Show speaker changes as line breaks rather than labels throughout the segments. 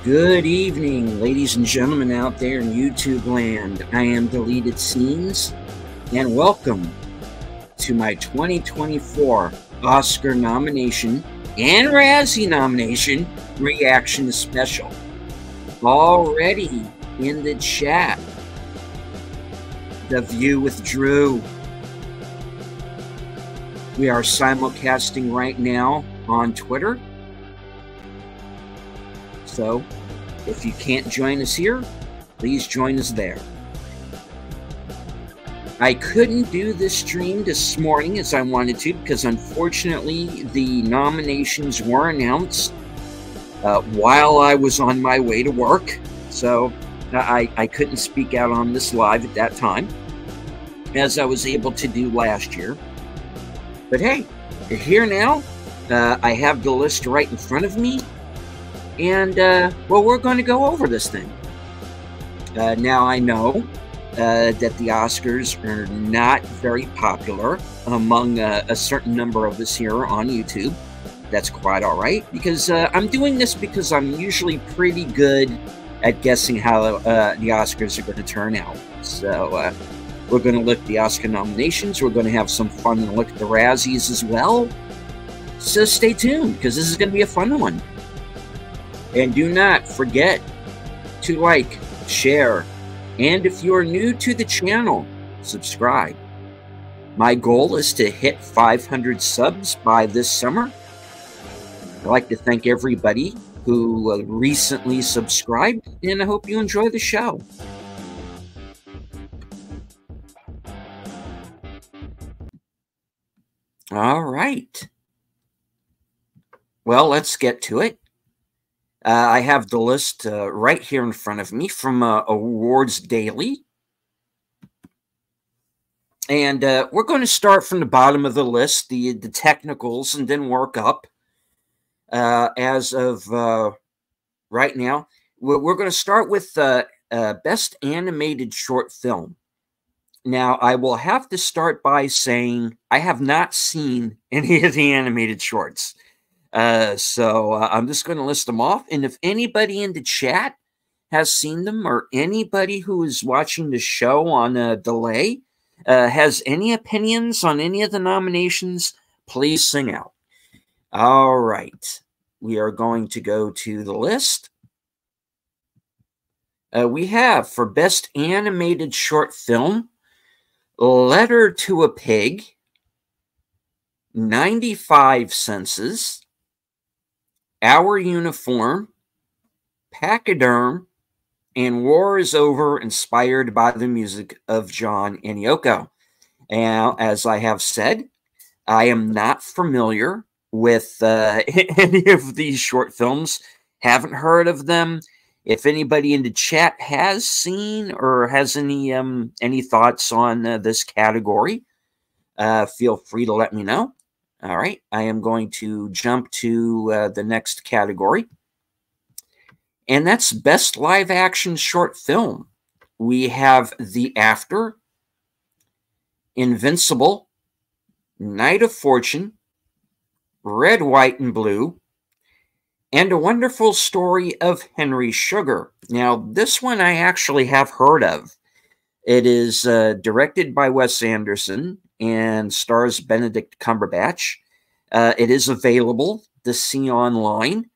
Good evening, ladies and gentlemen out there in YouTube land. I am Deleted Scenes, and welcome to my 2024 Oscar nomination and Razzie nomination reaction special. Already in the chat, The View with Drew. We are simulcasting right now on Twitter. So, if you can't join us here, please join us there. I couldn't do this stream this morning as I wanted to because unfortunately the nominations were announced while I was on my way to work. So I couldn't speak out on this live at that time as I was able to do last year. But hey, you're here now. I have the list right in front of me. And, well, we're going to go over this thing. Now, I know that the Oscars are not very popular among a certain number of us here on YouTube. That's quite all right, because I'm doing this because I'm usually pretty good at guessing how the Oscars are going to turn out. So, we're going to look at the Oscar nominations. We're going to have some fun and look at the Razzies as well. So, stay tuned, because this is going to be a fun one. And do not forget to like, share, and if you are new to the channel, subscribe. My goal is to hit 500 subs by this summer. I'd like to thank everybody who recently subscribed, and I hope you enjoy the show. All right. Well, let's get to it. I have the list right here in front of me from Awards Daily. And we're going to start from the bottom of the list, the technicals, and then work up. As of right now, we're going to start with Best Animated Short Film. Now, I will have to start by saying I have not seen any of the animated shorts. So I'm just going to list them off. And if anybody in the chat has seen them, or anybody who is watching the show on a delay has any opinions on any of the nominations, please sing out. All right. We are going to go to the list. We have for Best Animated Short Film, Letter to a Pig, 95 Senses, Our Uniform, Pachyderm, and War is Over, inspired by the music of John and Yoko. Now, as I have said, I am not familiar with any of these short films, haven't heard of them. If anybody in the chat has seen or has any thoughts on this category, feel free to let me know. All right, I am going to jump to the next category, and that's Best Live Action Short Film. We have The After, Invincible, Night of Fortune, Red, White, and Blue, and A Wonderful Story of Henry Sugar. Now, this one I actually have heard of. It is directed by Wes Anderson and stars Benedict Cumberbatch. It is available to see online.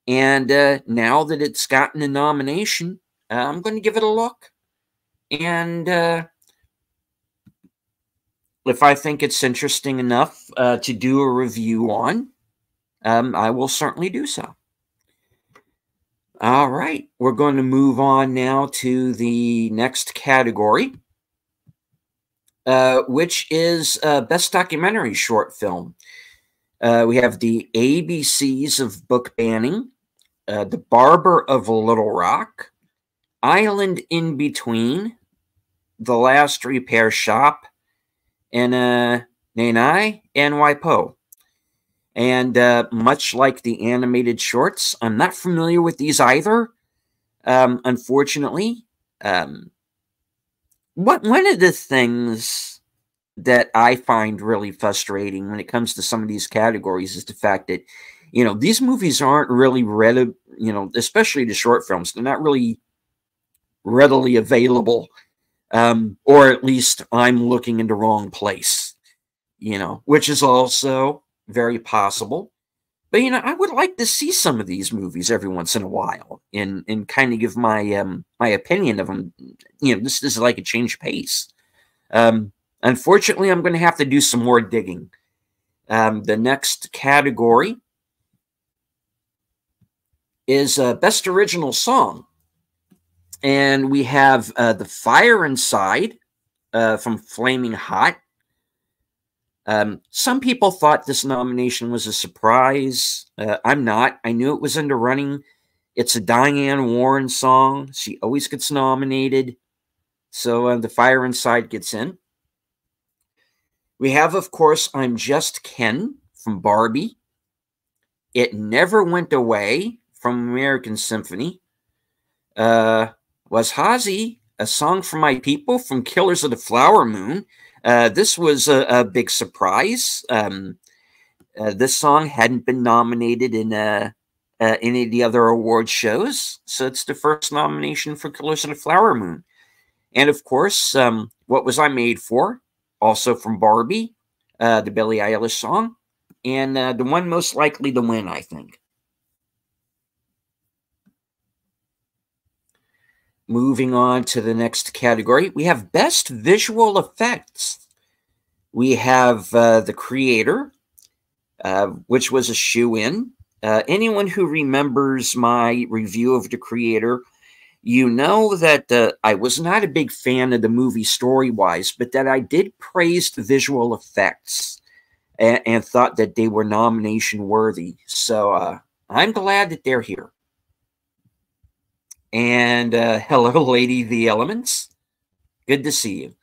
And now that it's gotten a nomination, I'm going to give it a look. And if I think it's interesting enough to do a review on, I will certainly do so. All right, we're going to move on now to the next category, which is Best Documentary Short Film. We have The ABCs of Book Banning, The Barber of Little Rock, Island in Between, The Last Repair Shop, and Nanai and Waipo. And much like the animated shorts, I'm not familiar with these either, unfortunately. One of the things that I find really frustrating when it comes to some of these categories is the fact that You know, these movies aren't really read, you know, especially the short films, they're not really readily available. Or at least I'm looking in the wrong place, you know, which is also very possible. But you know, I would like to see some of these movies every once in a while, and kind of give my opinion of them. You know, this is like a change of pace. Unfortunately, I'm going to have to do some more digging. The next category is Best Original Song, and we have The Fire Inside from Flaming Hot. Some people thought this nomination was a surprise. I'm not. I knew it was in the running. It's a Diane Warren song. She always gets nominated. So The Fire Inside gets in. We have, of course, I'm Just Ken from Barbie. It Never Went Away from American Symphony. Was Razzie, A Song for My People from Killers of the Flower Moon. This was a big surprise. This song hadn't been nominated in any of the other award shows, so it's the first nomination for Killers of the Flower Moon. And of course, What Was I Made For? Also from Barbie, the Billie Eilish song, and the one most likely to win, I think. Moving on to the next category, we have Best Visual Effects. We have The Creator, which was a shoe-in. Anyone who remembers my review of The Creator, you know that I was not a big fan of the movie story-wise, but that I did praise the visual effects and thought that they were nomination-worthy. So I'm glad that they're here. And hello, Lady the Elements. Good to see you.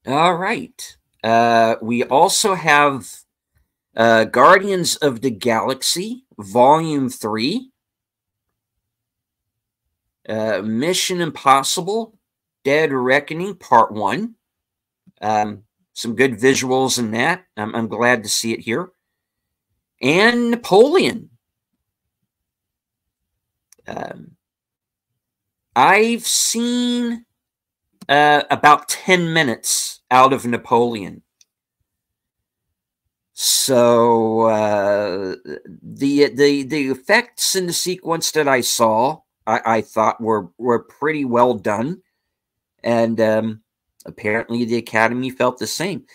All right. We also have Guardians of the Galaxy, Volume 3. Mission Impossible, Dead Reckoning, Part 1. Some good visuals in that. I'm glad to see it here. And Napoleon. I've seen about 10 minutes out of Napoleon. So the effects in the sequence that I saw, I thought were pretty well done, and apparently the Academy felt the same.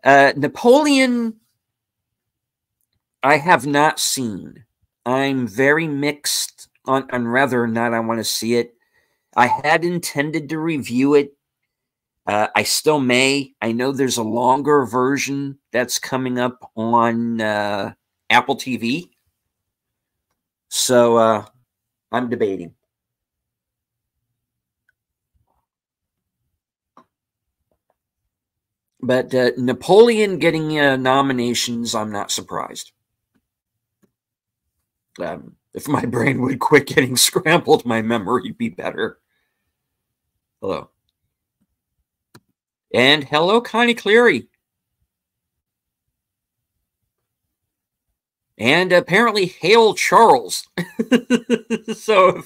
Napoleon, I have not seen. I'm very mixed on whether or not I want to see it. I had intended to review it. I still may. I know there's a longer version that's coming up on Apple TV. So I'm debating. But Napoleon getting nominations, I'm not surprised. If my brain would quit getting scrambled, my memory would be better. Hello. And hello, Connie Cleary. And apparently, hail Charles. So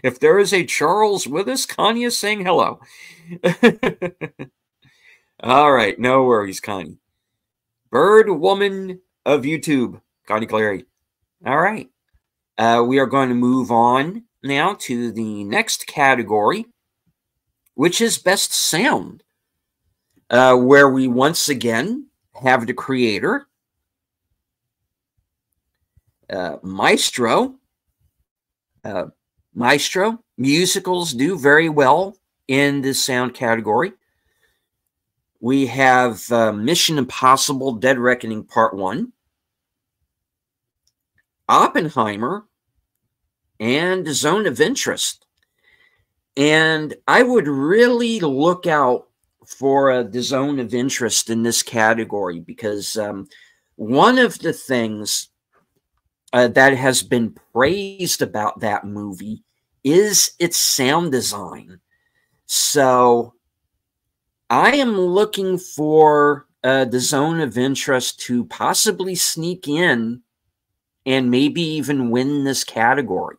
if there is a Charles with us, Connie is saying hello. All right, no worries, Connie. Bird Woman of YouTube, Connie Cleary. All right. We are going to move on now to the next category, which is Best Sound, where we once again have The Creator, Maestro. Maestro, musicals do very well in the sound category. We have Mission Impossible, Dead Reckoning Part 1, Oppenheimer, and Zone of Interest. And I would really look out for the Zone of Interest in this category, because one of the things that has been praised about that movie is its sound design. So I am looking for the zone of interest to possibly sneak in and maybe even win this category.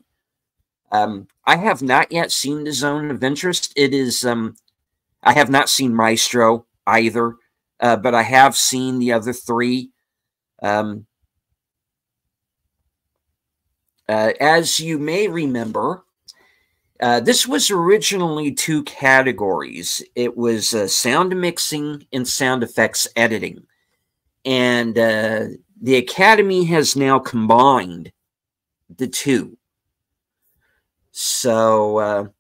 I have not yet seen the zone of interest. It is, I have not seen Maestro either, but I have seen the other three. As you may remember, this was originally two categories. It was sound mixing and sound effects editing. And the Academy has now combined the two. So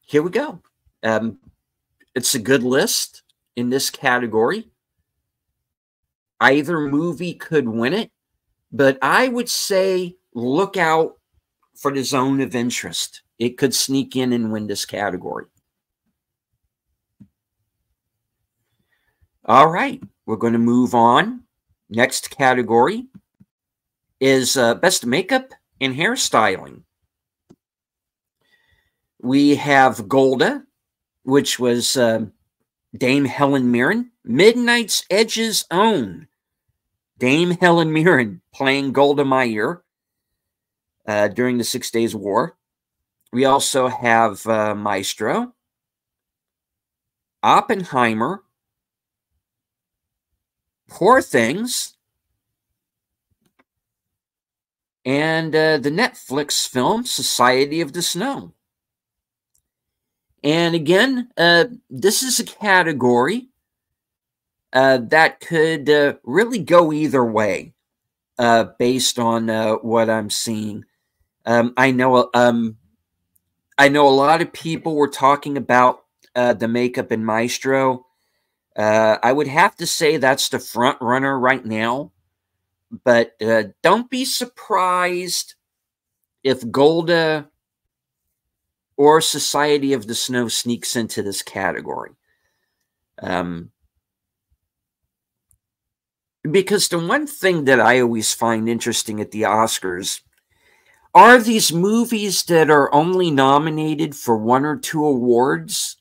here we go. It's a good list in this category. Either movie could win it, but I would say look out for the zone of interest. It could sneak in and win this category. All right, we're going to move on. Next category is Best Makeup and Hairstyling. We have Golda, which was Dame Helen Mirren, Midnight's Edge's own Dame Helen Mirren playing Golda Meir during the 6 Days War. We also have Maestro, Oppenheimer, Poor Things, and the Netflix film Society of the Snow. And again, this is a category that could really go either way based on what I'm seeing. I know a lot of people were talking about the makeup in Maestro. I would have to say that's the front runner right now. But don't be surprised if Golda or Society of the Snow sneaks into this category. Because the one thing that I always find interesting at the Oscars are these movies that are only nominated for 1 or 2 awards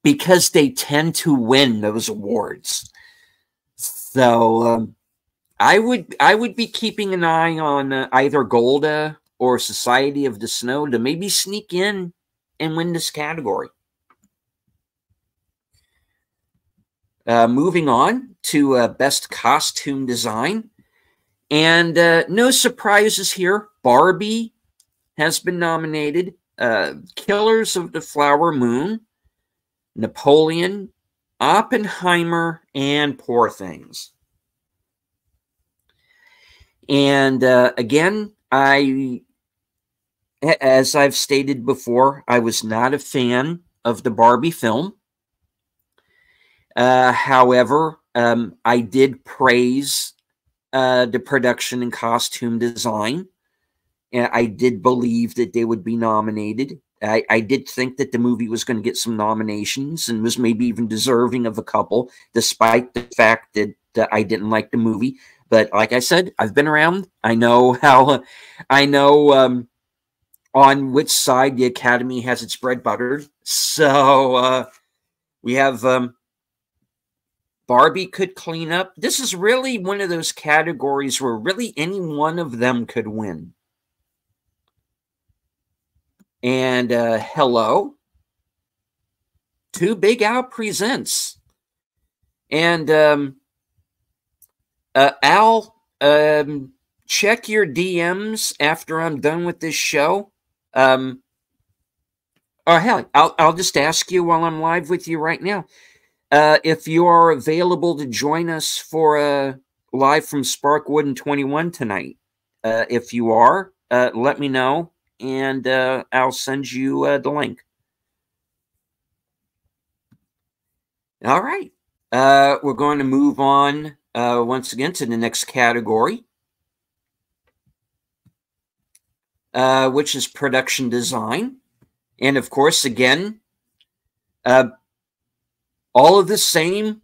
because they tend to win those awards. So I would be keeping an eye on either Golda or Society of the Snow to maybe sneak in and win this category. Moving on to Best Costume Design. And no surprises here. Barbie has been nominated. Killers of the Flower Moon, Napoleon, Oppenheimer, and Poor Things. And again, as I've stated before, I was not a fan of the Barbie film. However, I did praise the production and costume design. And I did believe that they would be nominated. I did think that the movie was going to get some nominations and was maybe even deserving of a couple, despite the fact that I didn't like the movie. But like I said, I've been around. I know how, on which side the Academy has its bread buttered. So we have Barbie could clean up. This is really one of those categories where really any one of them could win. And Hello, Too Big Al Presents. And Al, check your DMs after I'm done with this show. Or hell, I'll just ask you while I'm live with you right now. If you are available to join us for live from Sparkwood and 21 tonight. If you are, let me know, and I'll send you the link. All right. We're going to move on once again to the next category, which is production design. And of course, again, all of the same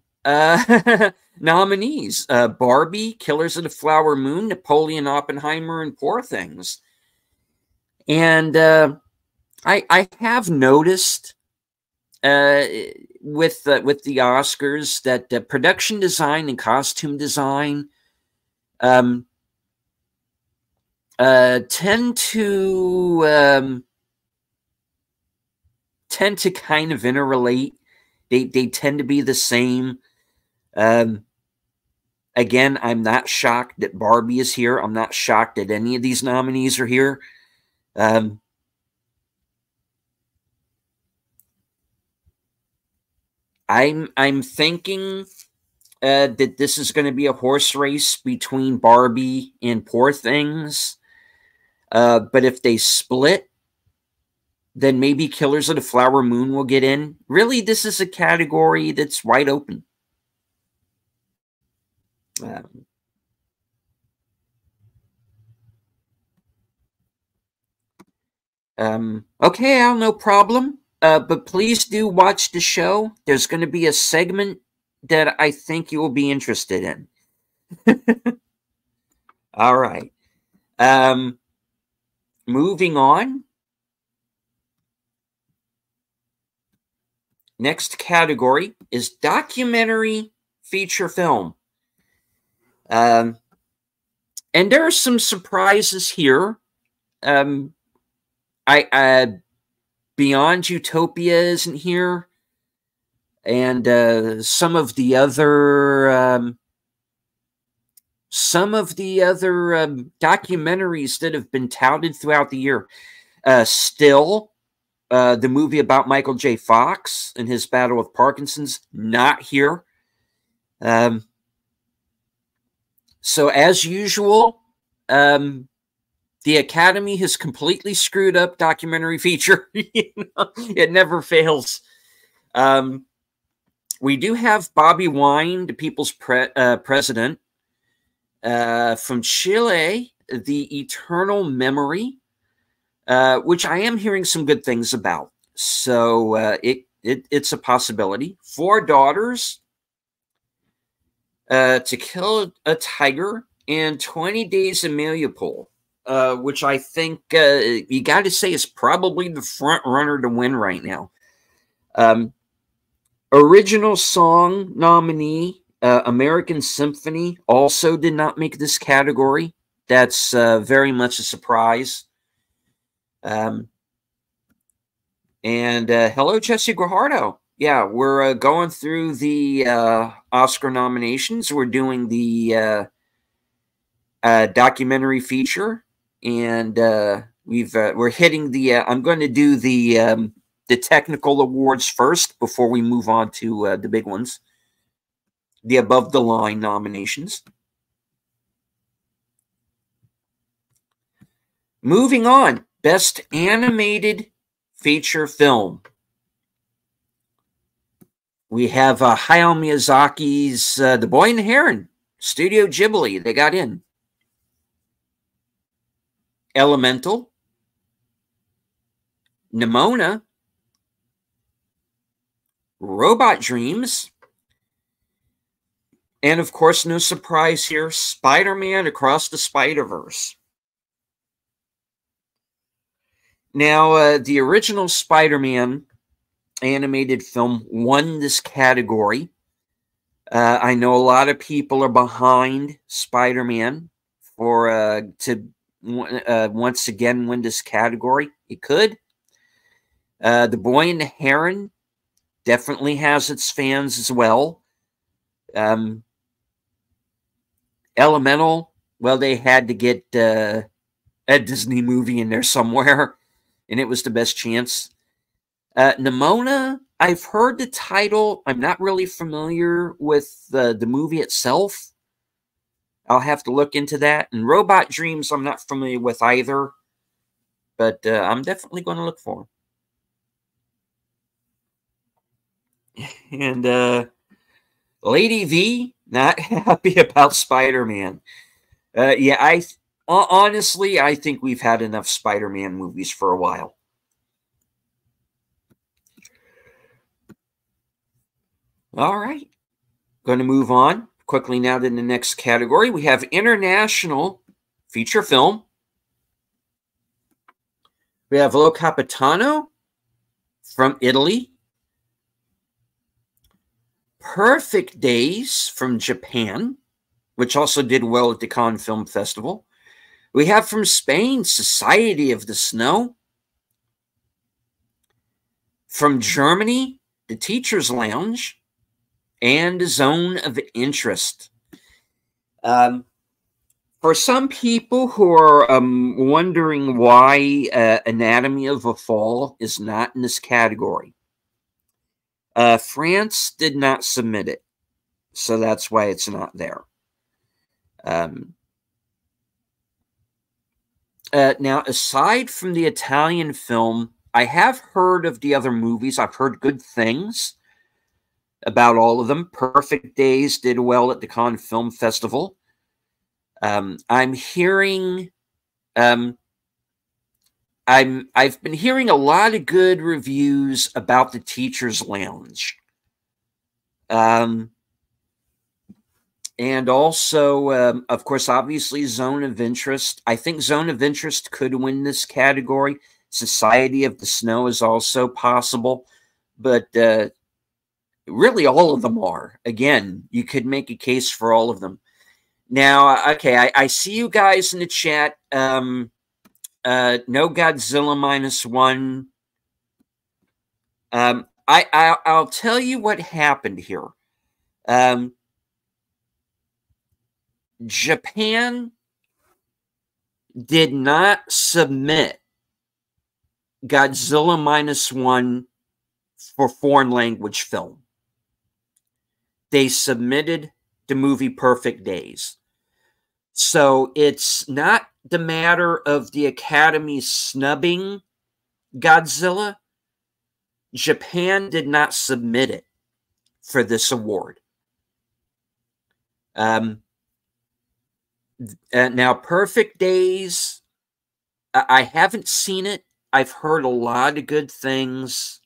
nominees. Barbie, Killers of the Flower Moon, Napoleon, Oppenheimer, and Poor Things. And I have noticed with the Oscars that production design and costume design tend to kind of interrelate. They tend to be the same. Again, I'm not shocked that Barbie is here. I'm not shocked that any of these nominees are here. I'm thinking that this is going to be a horse race between Barbie and Poor Things. But if they split, then maybe Killers of the Flower Moon will get in. Really, this is a category that's wide open. Okay, Al, no problem. But please do watch the show. There's going to be a segment that I think you will be interested in. All right. Moving on. Next category is documentary feature film. And there are some surprises here. Beyond Utopia isn't here, and some of the other documentaries that have been touted throughout the year. Still, the movie about Michael J. Fox and his battle with Parkinson's, not here. So as usual, the Academy has completely screwed up documentary feature. It never fails. We do have Bobby Wine, the people's president, from Chile, The Eternal Memory, which I am hearing some good things about. So it's a possibility. 4 Daughters, To Kill a Tiger, and 20 Days in Mariupol. Which I think you got to say is probably the front runner to win right now. Original song nominee, American Symphony, also did not make this category. That's very much a surprise. And hello, Jesse Guajardo. Yeah, we're going through the Oscar nominations. We're doing the documentary feature. And we're hitting the. I'm going to do the technical awards first before we move on to the big ones, the above the line nominations. Moving on, Best Animated Feature Film. We have Hayao Miyazaki's The Boy and the Heron, Studio Ghibli. They got in. Elemental, Nimona, Robot Dreams, and of course, no surprise here, Spider-Man Across the Spider-Verse. Now, the original Spider-Man animated film won this category. I know a lot of people are behind Spider-Man to once again win this category. It could. The Boy and the Heron definitely has its fans as well. Elemental, well, they had to get a Disney movie in there somewhere, and it was the best chance. Nimona, I've heard the title. I'm not really familiar with the movie itself. I'll have to look into that. And Robot Dreams, I'm not familiar with either. But I'm definitely going to look for them. And Lady V, not happy about Spider-Man. Yeah, honestly, I think we've had enough Spider-Man movies for a while. All right. Going to move on quickly now to the next category. We have International Feature Film. We have Lo Capitano from Italy. Perfect Days from Japan, which also did well at the Cannes Film Festival. We have from Spain, Society of the Snow. From Germany, The Teacher's Lounge and Zone of Interest. For some people who are wondering why Anatomy of a Fall is not in this category, France did not submit it, so that's why it's not there. Now, aside from the Italian film, I have heard of the other movies. I've heard good things about all of them. Perfect Days did well at the Cannes Film Festival. I'm hearing, I've been hearing a lot of good reviews about The Teacher's Lounge. And also, of course, obviously, Zone of Interest. I think Zone of Interest could win this category. Society of the Snow is also possible. But really, all of them are. Again, you could make a case for all of them. Now, okay, I see you guys in the chat. No Godzilla -1. I'll tell you what happened here. Japan did not submit Godzilla -1 for foreign language film. They submitted the movie Perfect Days. So it's not the matter of the Academy snubbing Godzilla. Japan did not submit it for this award. Now, Perfect Days, I haven't seen it. I've heard a lot of good things.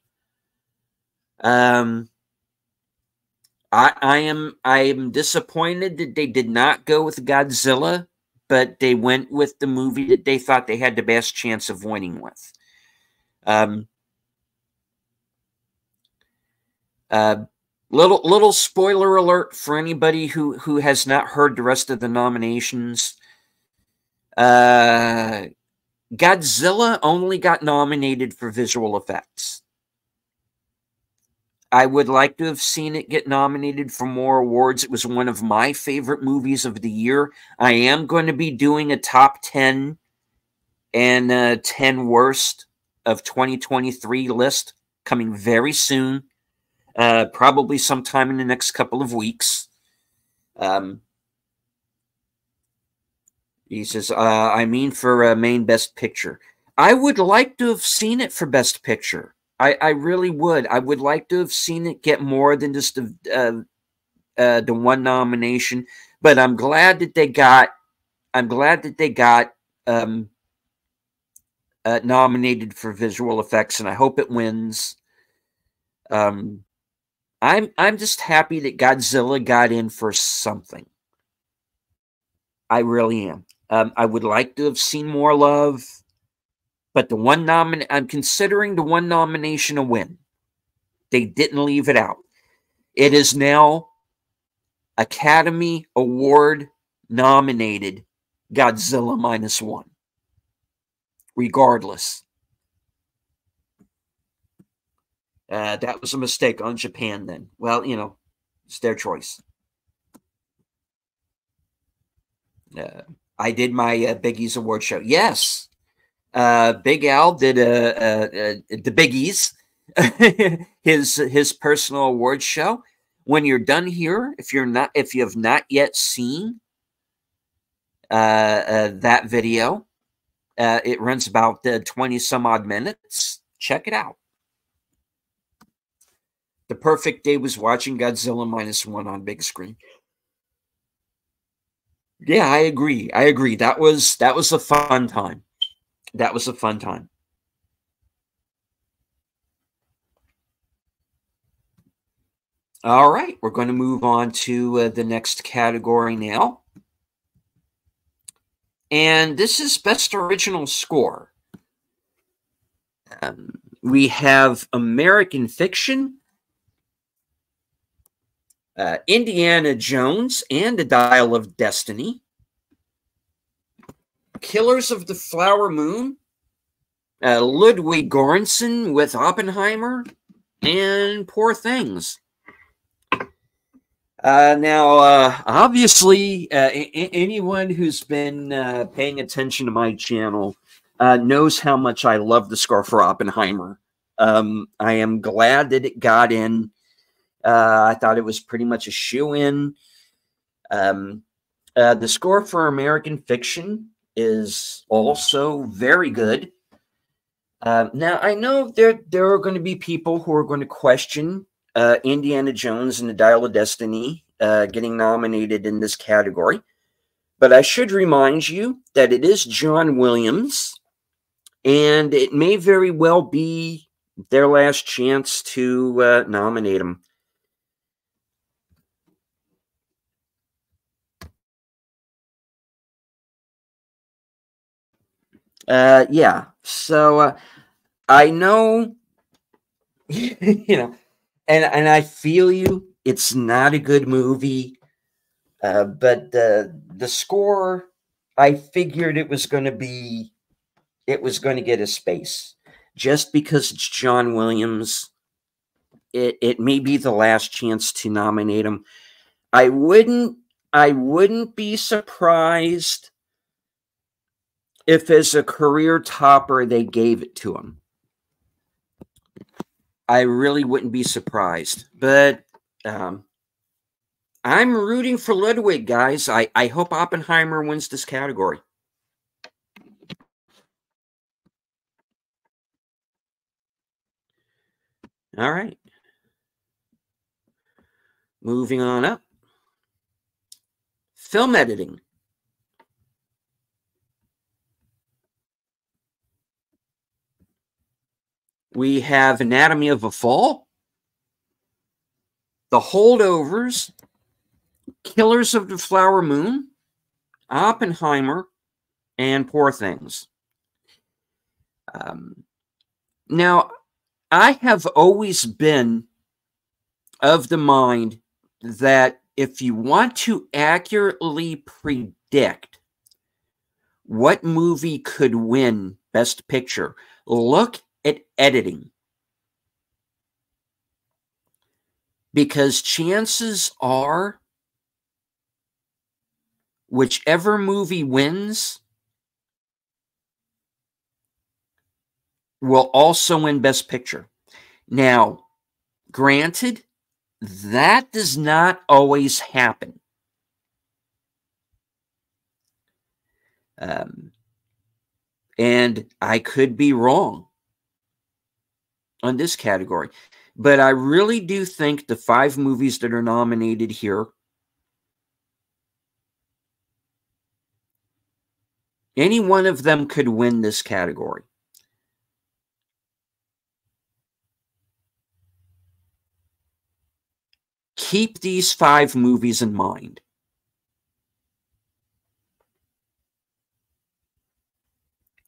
I am disappointed that they did not go with Godzilla, but they went with the movie that they thought they had the best chance of winning with. Little spoiler alert for anybody who has not heard the rest of the nominations. Godzilla only got nominated for visual effects. I would like to have seen it get nominated for more awards. It was one of my favorite movies of the year. I am going to be doing a top 10 and 10 worst of 2023 list coming very soon. Probably sometime in the next couple of weeks. He says, I mean for main Best Picture. I would like to have seen it for Best Picture. I really would. I would like to have seen it get more than just the one nomination. But I'm glad that they got. Nominated for visual effects, and I hope it wins. I'm just happy that Godzilla got in for something. I really am. I would like to have seen more love. But the one I'm considering the one nomination a win. They didn't leave it out. It is now Academy Award nominated Godzilla -1. Regardless. That was a mistake on Japan then. Well, you know, it's their choice. I did my Biggie's award show. Yes. Big Al did the Biggies, his personal award show. When you're done here, if you have not yet seen that video, it runs about 20 some odd minutes. Check it out. The perfect day was watching Godzilla -1 on big screen. Yeah, I agree. That was a fun time. That was a fun time. All right, we're going to move on to the next category now. And this is Best Original Score. We have American Fiction, Indiana Jones and the Dial of Destiny, Killers of the Flower Moon, Ludwig Göransson with Oppenheimer, and Poor Things. Obviously, anyone who's been paying attention to my channel knows how much I love the score for Oppenheimer. I am glad that it got in. I thought it was pretty much a shoo-in. The score for American Fiction is also very good. Now, I know there are going to be people who are going to question Indiana Jones and the Dial of Destiny getting nominated in this category. But I should remind you that it is John Williams, and it may very well be their last chance to nominate him. Yeah, so I know, you know, and I feel you. It's not a good movie, but the score, I figured it was going to get a space, just because it's John Williams. It may be the last chance to nominate him. I wouldn't be surprised if as a career topper they gave it to him. I really wouldn't be surprised. But I'm rooting for Ludwig, guys. I hope Oppenheimer wins this category. All right. Moving on up. Film editing. We have Anatomy of a Fall, The Holdovers, Killers of the Flower Moon, Oppenheimer, and Poor Things. Now, I have always been of the mind that if you want to accurately predict what movie could win Best Picture, look at editing. Because chances are, whichever movie wins will also win Best Picture. Now, granted, that does not always happen. And I could be wrong on this category. But I really do think the 5 movies that are nominated here, any one of them could win this category. Keep these 5 movies in mind.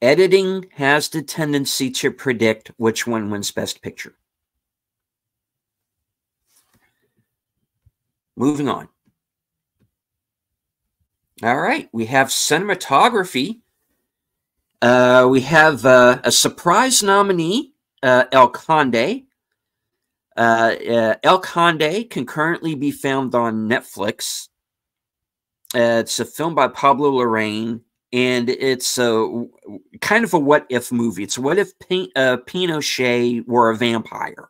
Editing has the tendency to predict which one wins Best Picture. Moving on. All right, we have cinematography. We have a surprise nominee, El Conde. El Conde can currently be found on Netflix. It's a film by Pablo Larraín, and it's a kind of a what-if movie. It's what if Pinochet were a vampire?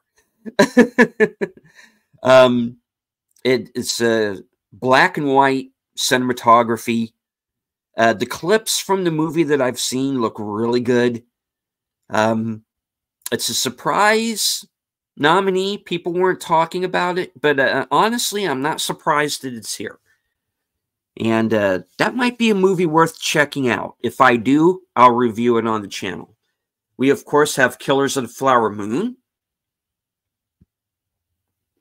It's a black and white cinematography. The clips from the movie that I've seen look really good. It's a surprise nominee. People weren't talking about it, but honestly, I'm not surprised that it's here. And that might be a movie worth checking out. If I do, I'll review it on the channel. We, of course, have Killers of the Flower Moon,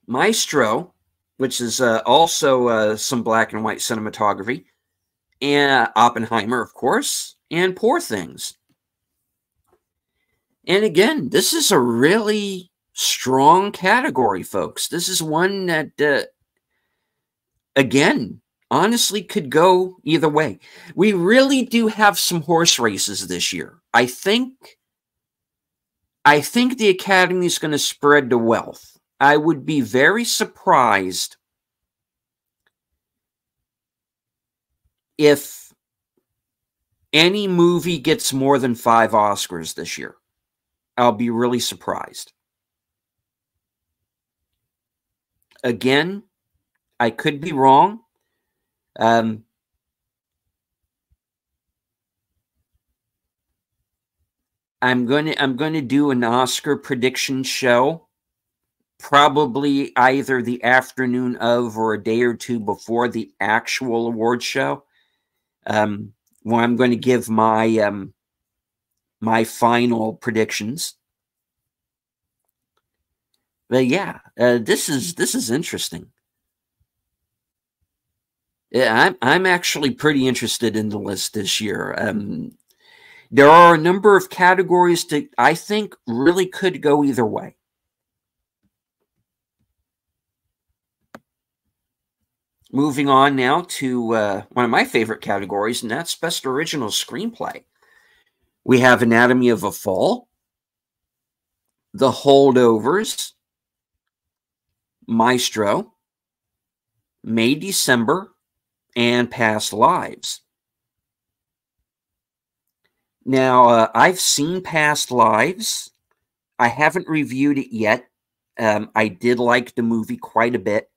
Maestro, which is also some black and white cinematography, and Oppenheimer, of course, and Poor Things. And again, this is a really strong category, folks. This is one that again, honestly could go either way. We really do have some horse races this year. I think the Academy is going to spread the wealth. I would be very surprised if any movie gets more than 5 Oscars this year. I'll be really surprised. Again, I could be wrong. I'm going to do an Oscar prediction show, probably either the afternoon of or a day or two before the actual award show, where I'm going to give my my final predictions. But yeah, this is interesting. Yeah, I'm actually pretty interested in the list this year. There are a number of categories that I think really could go either way. Moving on now to one of my favorite categories, and that's Best Original Screenplay. We have Anatomy of a Fall, The Holdovers, Maestro, May December, and Past Lives. Now, I've seen Past Lives. I haven't reviewed it yet. I did like the movie quite a bit.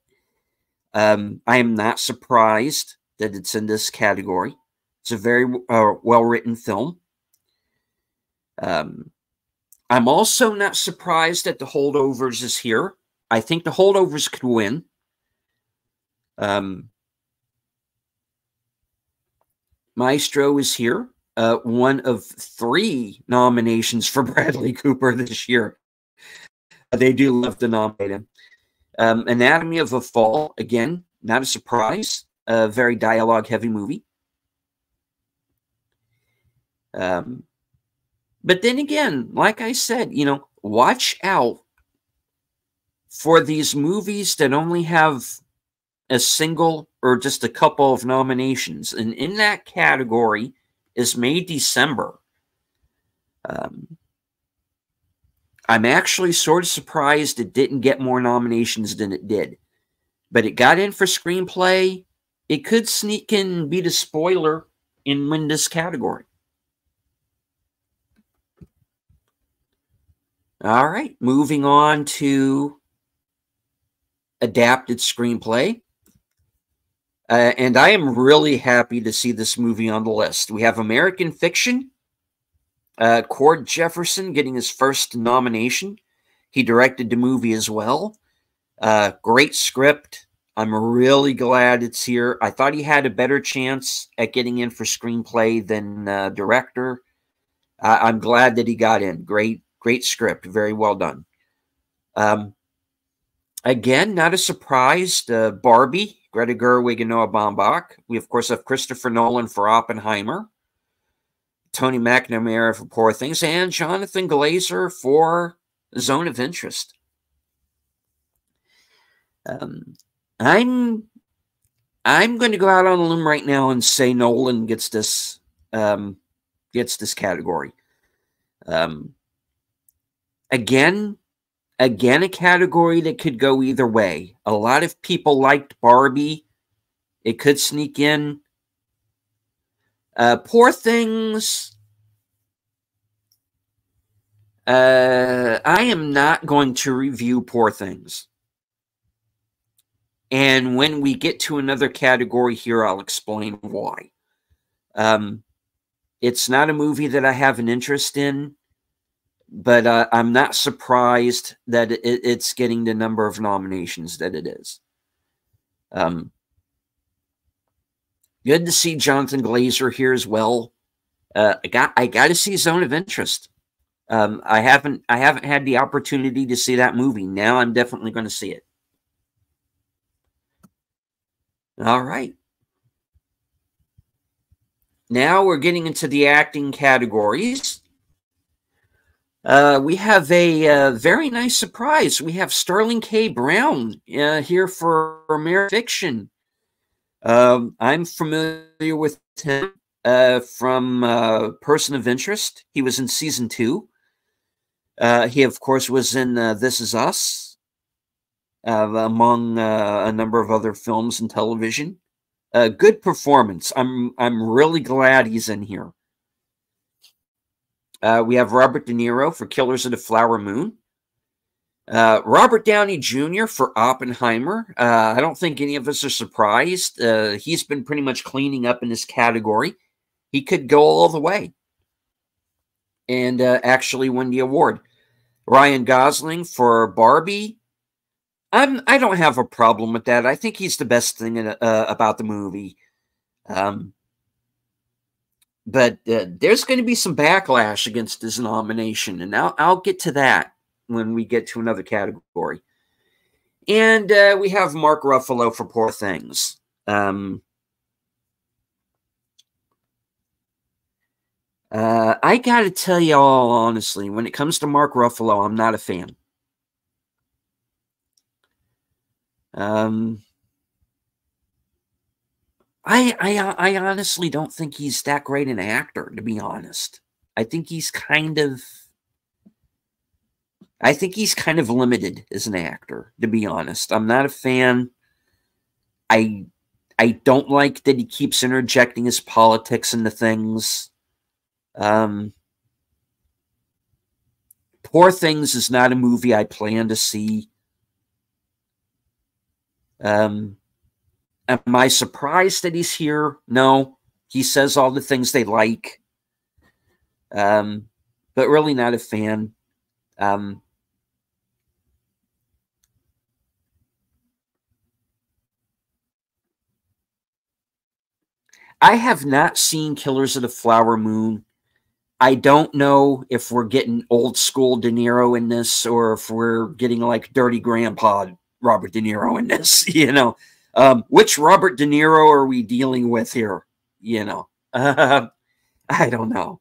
I am not surprised that it's in this category. It's a very well-written film. I'm also not surprised that The Holdovers is here. I think The Holdovers could win. Maestro is here. One of 3 nominations for Bradley Cooper this year. They do love to nominate him. Anatomy of a Fall, again, not a surprise. A very dialogue-heavy movie. But then again, like I said, watch out for these movies that only have a single or just a couple of nominations. And in that category is May December. I'm actually sort of surprised it didn't get more nominations than it did. But it got in for screenplay. It could sneak in and be the spoiler and win this category. All right, moving on to Adapted Screenplay. And I am really happy to see this movie on the list. We have American Fiction. Cord Jefferson getting his first nomination. He directed the movie as well. Great script. I'm really glad it's here. I thought he had a better chance at getting in for screenplay than director. I'm glad that he got in. Great script. Very well done. Again, not a surprise. Barbie, Greta Gerwig and Noah Baumbach. We, of course, have Christopher Nolan for Oppenheimer. Tony McNamara for Poor Things, and Jonathan Glazer for Zone of Interest. I'm going to go out on a limb right now and say Nolan gets this category. Again, a category that could go either way. A lot of people liked Barbie. It could sneak in. Poor Things. I am not going to review Poor Things. And when we get to another category here, I'll explain why. It's not a movie that I have an interest in, but I'm not surprised that it's getting the number of nominations that it is. Good to see Jonathan Glazer here as well. I got to see Zone of Interest. I haven't had the opportunity to see that movie. Now I'm definitely going to see it. All right. Now we're getting into the acting categories. We have a very nice surprise. We have Sterling K. Brown here for American Fiction. I'm familiar with him from Person of Interest. He was in season 2. He, of course, was in This Is Us, among a number of other films and television. Good performance. I'm really glad he's in here. We have Robert De Niro for Killers of the Flower Moon. Robert Downey Jr. for Oppenheimer. I don't think any of us are surprised. He's been pretty much cleaning up in this category. He could go all the way and actually win the award. Ryan Gosling for Barbie. I don't have a problem with that. I think he's the best thing about the movie. But there's going to be some backlash against his nomination, and I'll get to that when we get to another category. And we have Mark Ruffalo for Poor Things. I got to tell you all honestly, when it comes to Mark Ruffalo, I'm not a fan. I honestly don't think he's that great an actor, to be honest. I think he's kind of limited as an actor, to be honest. I'm not a fan. I don't like that he keeps interjecting his politics into things. Poor Things is not a movie I plan to see. Am I surprised that he's here? No. He says all the things they like. But really not a fan. I have not seen Killers of the Flower Moon. I don't know if we're getting old school De Niro in this or if we're getting like Dirty Grandpa Robert De Niro in this, you know. Which Robert De Niro are we dealing with here? You know, I don't know.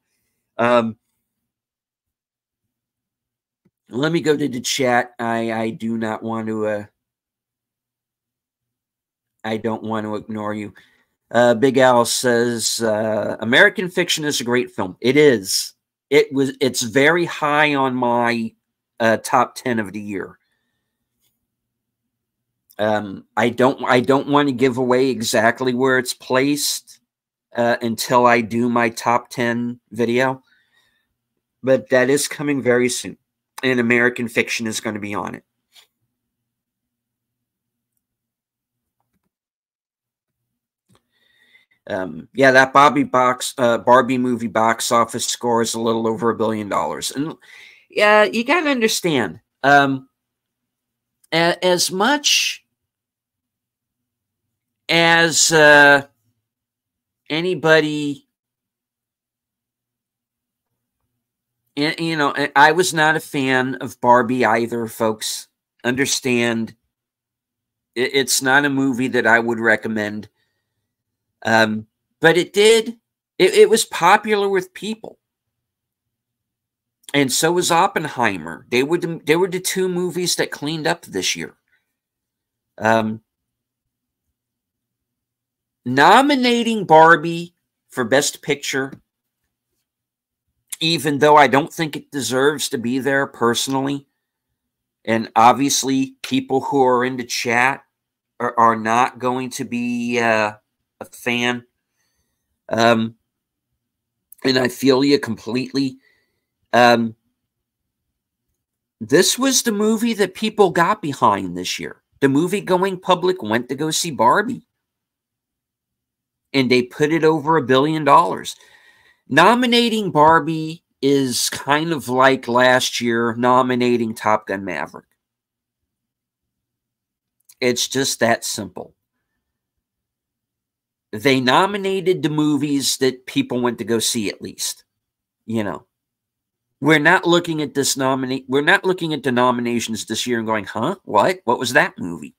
Let me go to the chat. I do not want to. I don't want to ignore you. Big Al says American Fiction is a great film. It is. It's very high on my top 10 of the year. I don't want to give away exactly where it's placed until I do my top 10 video, but that is coming very soon, and American Fiction is going to be on it. Yeah, that Barbie movie box office score is a little over $1 billion, and yeah, you got to understand. As much as anybody, you know, I was not a fan of Barbie either, folks. Understand, it's not a movie that I would recommend. But it was popular with people. And so was Oppenheimer. They were the two movies that cleaned up this year. Nominating Barbie for Best Picture, even though I don't think it deserves to be there personally, and obviously people who are in the chat are not going to be a fan. And I feel you completely. This was the movie that people got behind this year. The movie-going public went to go see Barbie. And they put it over $1 billion. Nominating Barbie is kind of like last year nominating Top Gun Maverick. It's just that simple. They nominated the movies that people went to go see, at least. You know, we're not looking at this we're not looking at the nominations this year and going, huh? What was that movie?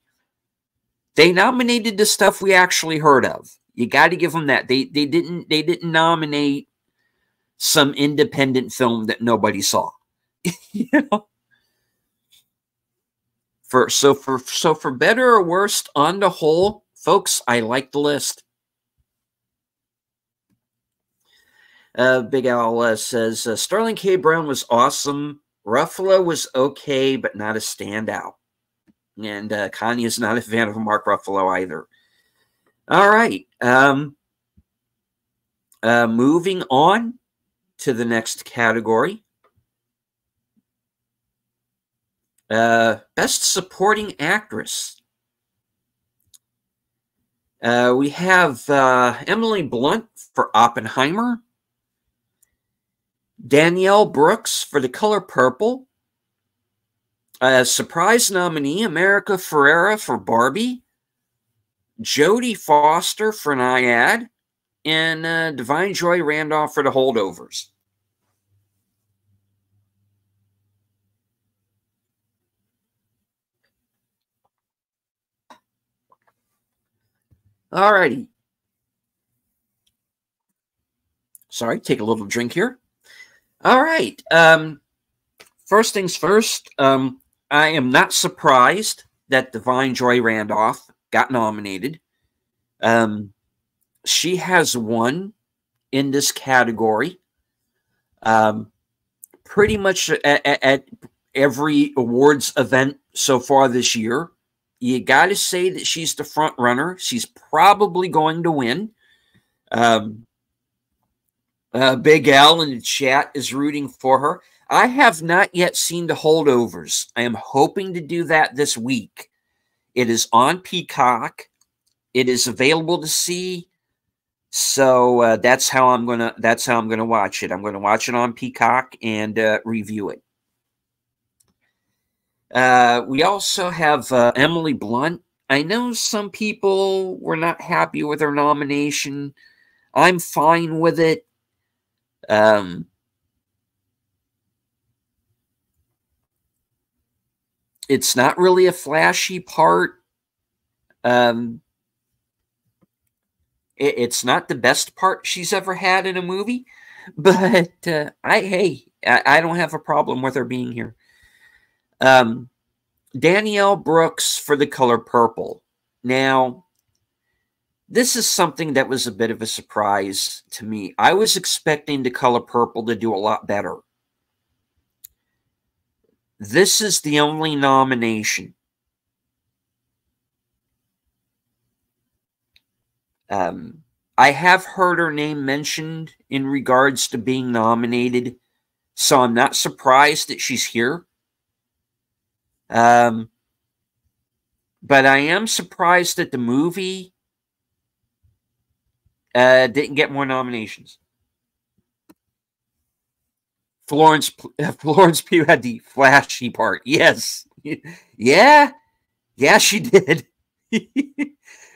They nominated the stuff we actually heard of. You got to give them that. They didn't nominate some independent film that nobody saw. You know? For better or worse, on the whole, Folks, I like the list. Big Al says, Sterling K. Brown was awesome. Ruffalo was okay, but not a standout. And Connie is not a fan of Mark Ruffalo either. All right. Moving on to the next category. Best Supporting Actress. We have Emily Blunt for Oppenheimer. Danielle Brooks for The Color Purple. Surprise nominee, America Ferrera for Barbie. Jodie Foster for Nyad. And Divine Joy Randolph for The Holdovers. Alrighty. Sorry, take a little drink here. All right. First things first, I am not surprised that Divine Joy Randolph got nominated. She has won in this category pretty much at every awards event so far this year. You got to say that she's the front runner. She's probably going to win. Big Al in the chat is rooting for her. I have not yet seen The Holdovers. I am hoping to do that this week. It is on Peacock. It is available to see. So that's how I'm gonna watch it. I'm gonna watch it on Peacock and review it. We also have Emily Blunt. I know some people were not happy with her nomination. I'm fine with it. It's not really a flashy part. It's not the best part she's ever had in a movie, but I don't have a problem with her being here. Danielle Brooks for The Color Purple. Now, this is something that was a bit of a surprise to me. I was expecting The Color Purple to do a lot better. This is the only nomination. I have heard her name mentioned in regards to being nominated, so I'm not surprised that she's here. But I am surprised that the movie didn't get more nominations. Florence Pugh had the flashy part. Yes. Yeah, she did.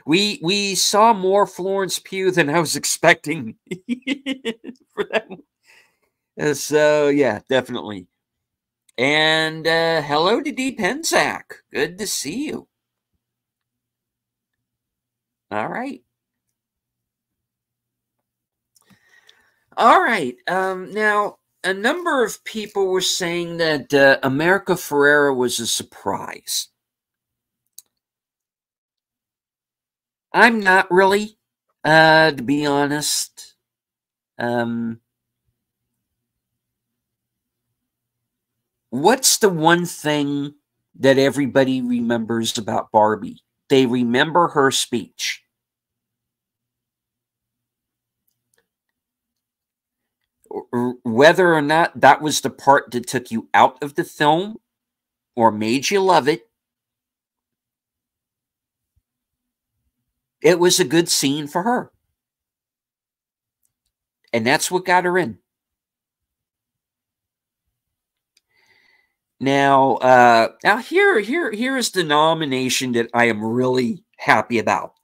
We saw more Florence Pugh than I was expecting for that one. So yeah, definitely. And hello to Dee Penzak. Good to see you. All right. All right. Now, a number of people were saying that America Ferrera was a surprise. I'm not really, to be honest. What's the one thing that everybody remembers about Barbie? They remember her speech. Whether or not that was the part that took you out of the film or made you love it, it was a good scene for her. And that's what got her in. Now here is the nomination that I am really happy about,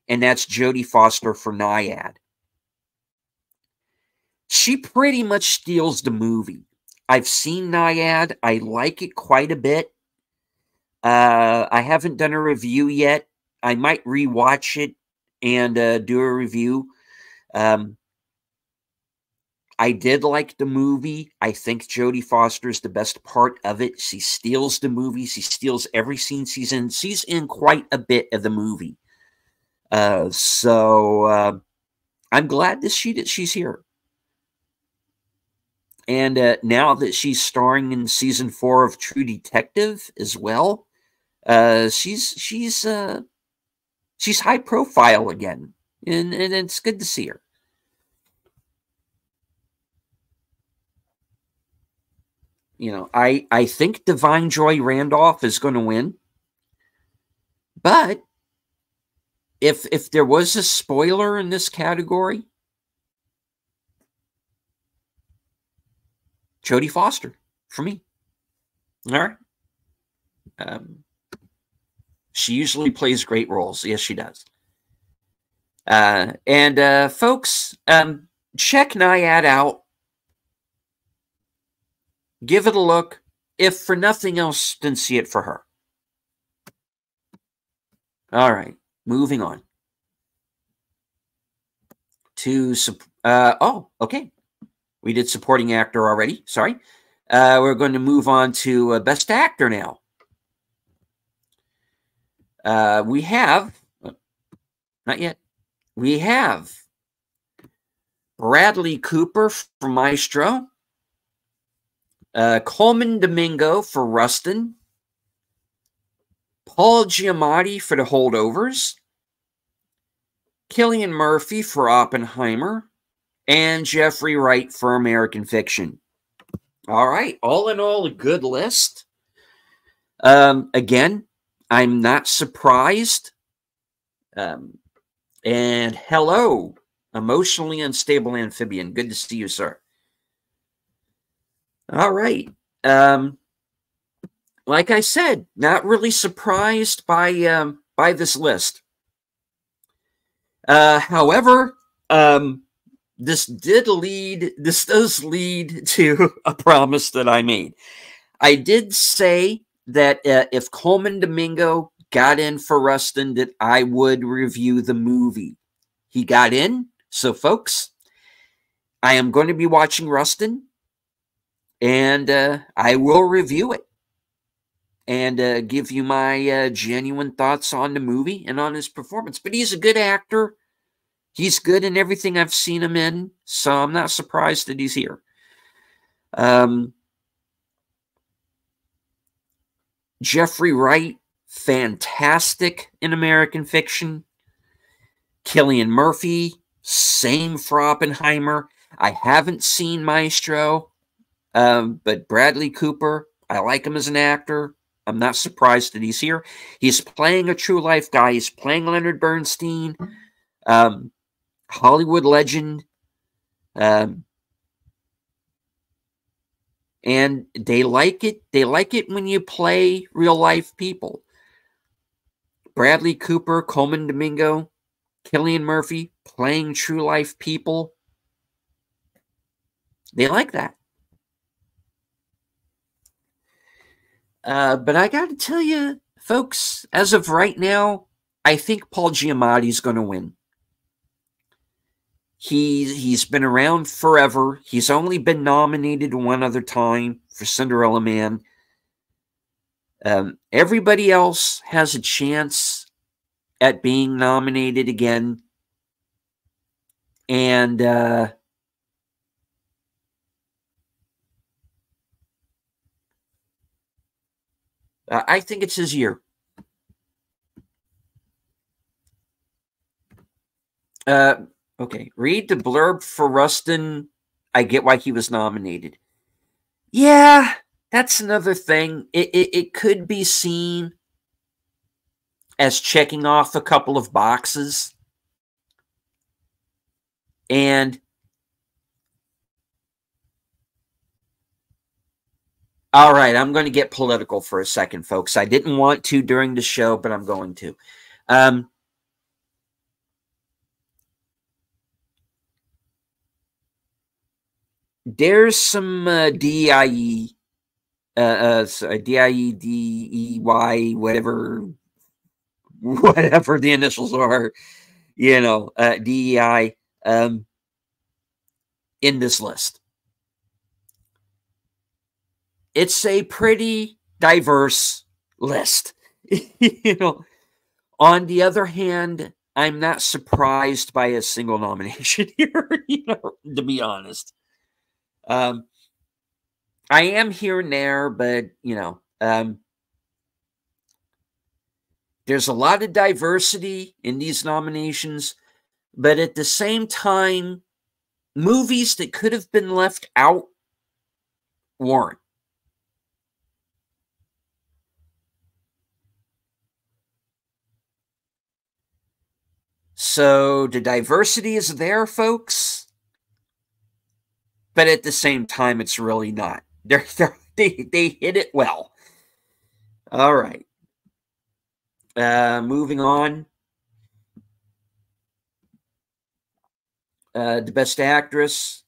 and that's Jodie Foster for Nyad. She pretty much steals the movie. I've seen Nyad. I like it quite a bit. I haven't done a review yet. I might rewatch it and do a review. I did like the movie. I think Jodie Foster is the best part of it. She steals the movie. She steals every scene she's in. She's in quite a bit of the movie. So I'm glad that she's here. And now that she's starring in season 4 of True Detective as well, she's high profile again, and it's good to see her. You know, I think Divine Joy Randolph is going to win, but if there was a spoiler in this category, Jodie Foster for me. All right. She usually plays great roles. Yes, she does. And folks, check Nyad out. Give it a look. If for nothing else, then see it for her. All right, moving on to okay. We did supporting actor already. Sorry. We're going to move on to best actor now. We have not yet. We have Bradley Cooper for Maestro, Coleman Domingo for Rustin, Paul Giamatti for The Holdovers, Cillian Murphy for Oppenheimer, and Jeffrey Wright for American Fiction. All right, all in all, a good list. Again, I'm not surprised. And hello, Emotionally Unstable Amphibian. Good to see you, sir. All right. Like I said, not really surprised by this list. However, this does lead to a promise that I made. I did say that if Coleman Domingo got in for Rustin, that I would review the movie. He got in, so folks, I am going to be watching Rustin, and I will review it and give you my genuine thoughts on the movie and on his performance. But he's a good actor. He's good in everything I've seen him in, so I'm not surprised that he's here. Jeffrey Wright, fantastic in American Fiction. Cillian Murphy, same for Oppenheimer. I haven't seen Maestro, but Bradley Cooper, I like him as an actor. I'm not surprised that he's here. He's playing a true life guy. He's playing Leonard Bernstein, Hollywood legend. And they like it. They like it when you play real life people. Bradley Cooper, Coleman Domingo, Cillian Murphy playing true life people. They like that. But I got to tell you, folks, as of right now, I think Paul Giamatti is going to win. He's been around forever. He's only been nominated one other time for Cinderella Man. Everybody else has a chance at being nominated again. And I think it's his year. Okay, read the blurb for Rustin. I get why he was nominated. Yeah, that's another thing. It could be seen as checking off a couple of boxes. And all right, I'm going to get political for a second, folks. I didn't want to during the show, but I'm going to. There's some DIE, DIEDEY, whatever the initials are, DEI, in this list. It's a pretty diverse list. On the other hand, I'm not surprised by a single nomination here, to be honest. I am here and there, but, there's a lot of diversity in these nominations, but at the same time, movies that could have been left out weren't. So the diversity is there, folks, but at the same time, it's really not. They hit it well. All right. Moving on. The Best Actress.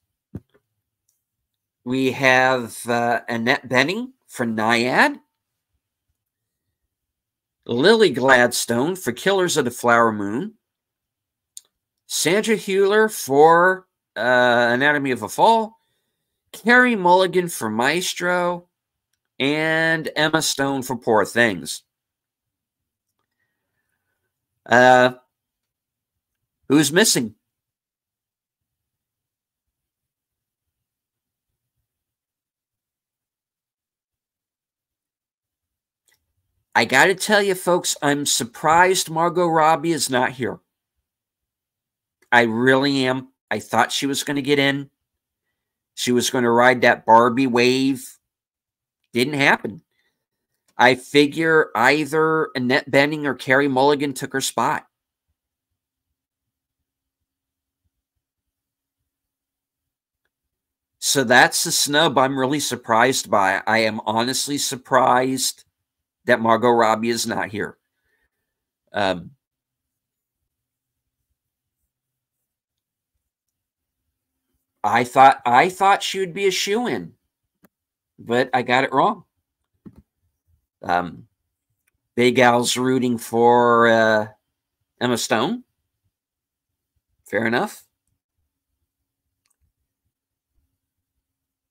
We have Annette Bening for Naiad. Lily Gladstone for Killers of the Flower Moon. Sandra Hüller for Anatomy of a Fall. Carey Mulligan for Maestro. And Emma Stone for Poor Things. Who's missing? I got to tell you, folks, I'm surprised Margot Robbie is not here. I really am. I thought she was going to get in. She was going to ride that Barbie wave. Didn't happen. I figure either Annette Bening or Carey Mulligan took her spot. So that's a snub I'm really surprised by. I am honestly surprised that Margot Robbie is not here. I thought she would be a shoo-in, but I got it wrong. Big Al's rooting for Emma Stone. Fair enough.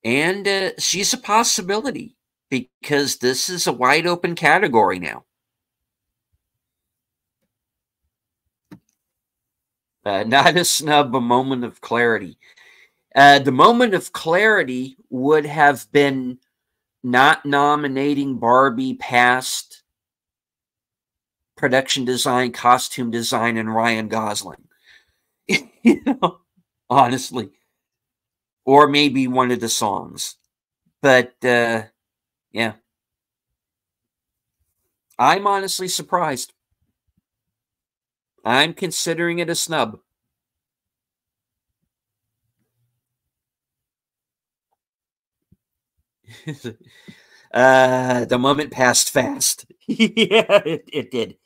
And she's a possibility because this is a wide open category now. Not a snub, a moment of clarity. The moment of clarity would have been not nominating Barbie past production design, costume design, and Ryan Gosling. Honestly. Or maybe one of the songs. But, yeah. I'm honestly surprised. I'm considering it a snub. The moment passed fast. Yeah, it did.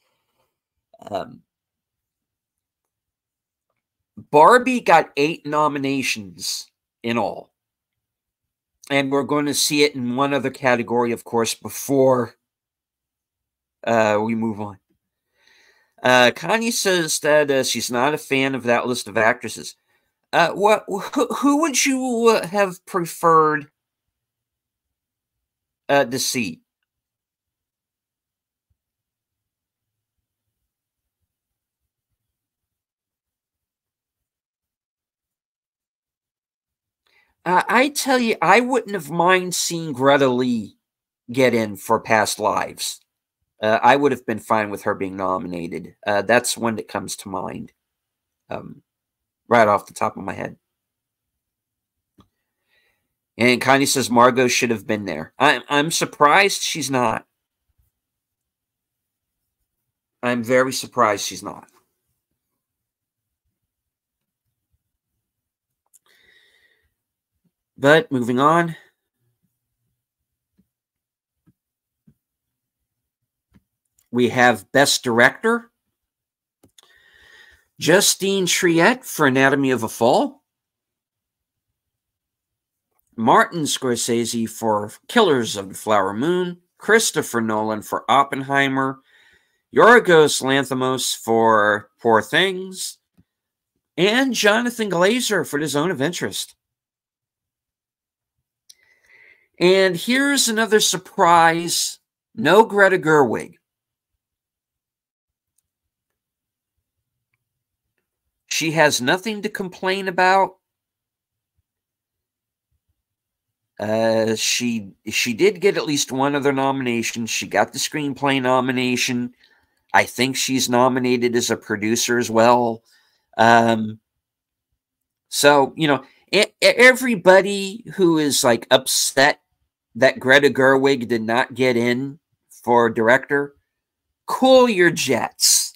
Barbie got 8 nominations in all. And we're going to see it in one other category, of course, before we move on. Connie says that she's not a fan of that list of actresses. Who would you have preferred to see? I tell you, I wouldn't have mind seeing Greta Lee get in for Past Lives. I would have been fine with her being nominated. That's one that comes to mind right off the top of my head. And Connie says Margot should have been there. I'm surprised she's not. I'm very surprised she's not. But moving on. We have Best Director. Justine Triet for Anatomy of a Fall. Martin Scorsese for Killers of the Flower Moon. Christopher Nolan for Oppenheimer. Yorgos Lanthimos for Poor Things. And Jonathan Glazer for The Zone of Interest. And here's another surprise. No Greta Gerwig. She has nothing to complain about. She did get at least one other nomination. She got the screenplay nomination. I think she's nominated as a producer as well. So, you know, everybody who is like upset that Greta Gerwig did not get in for director, cool your jets.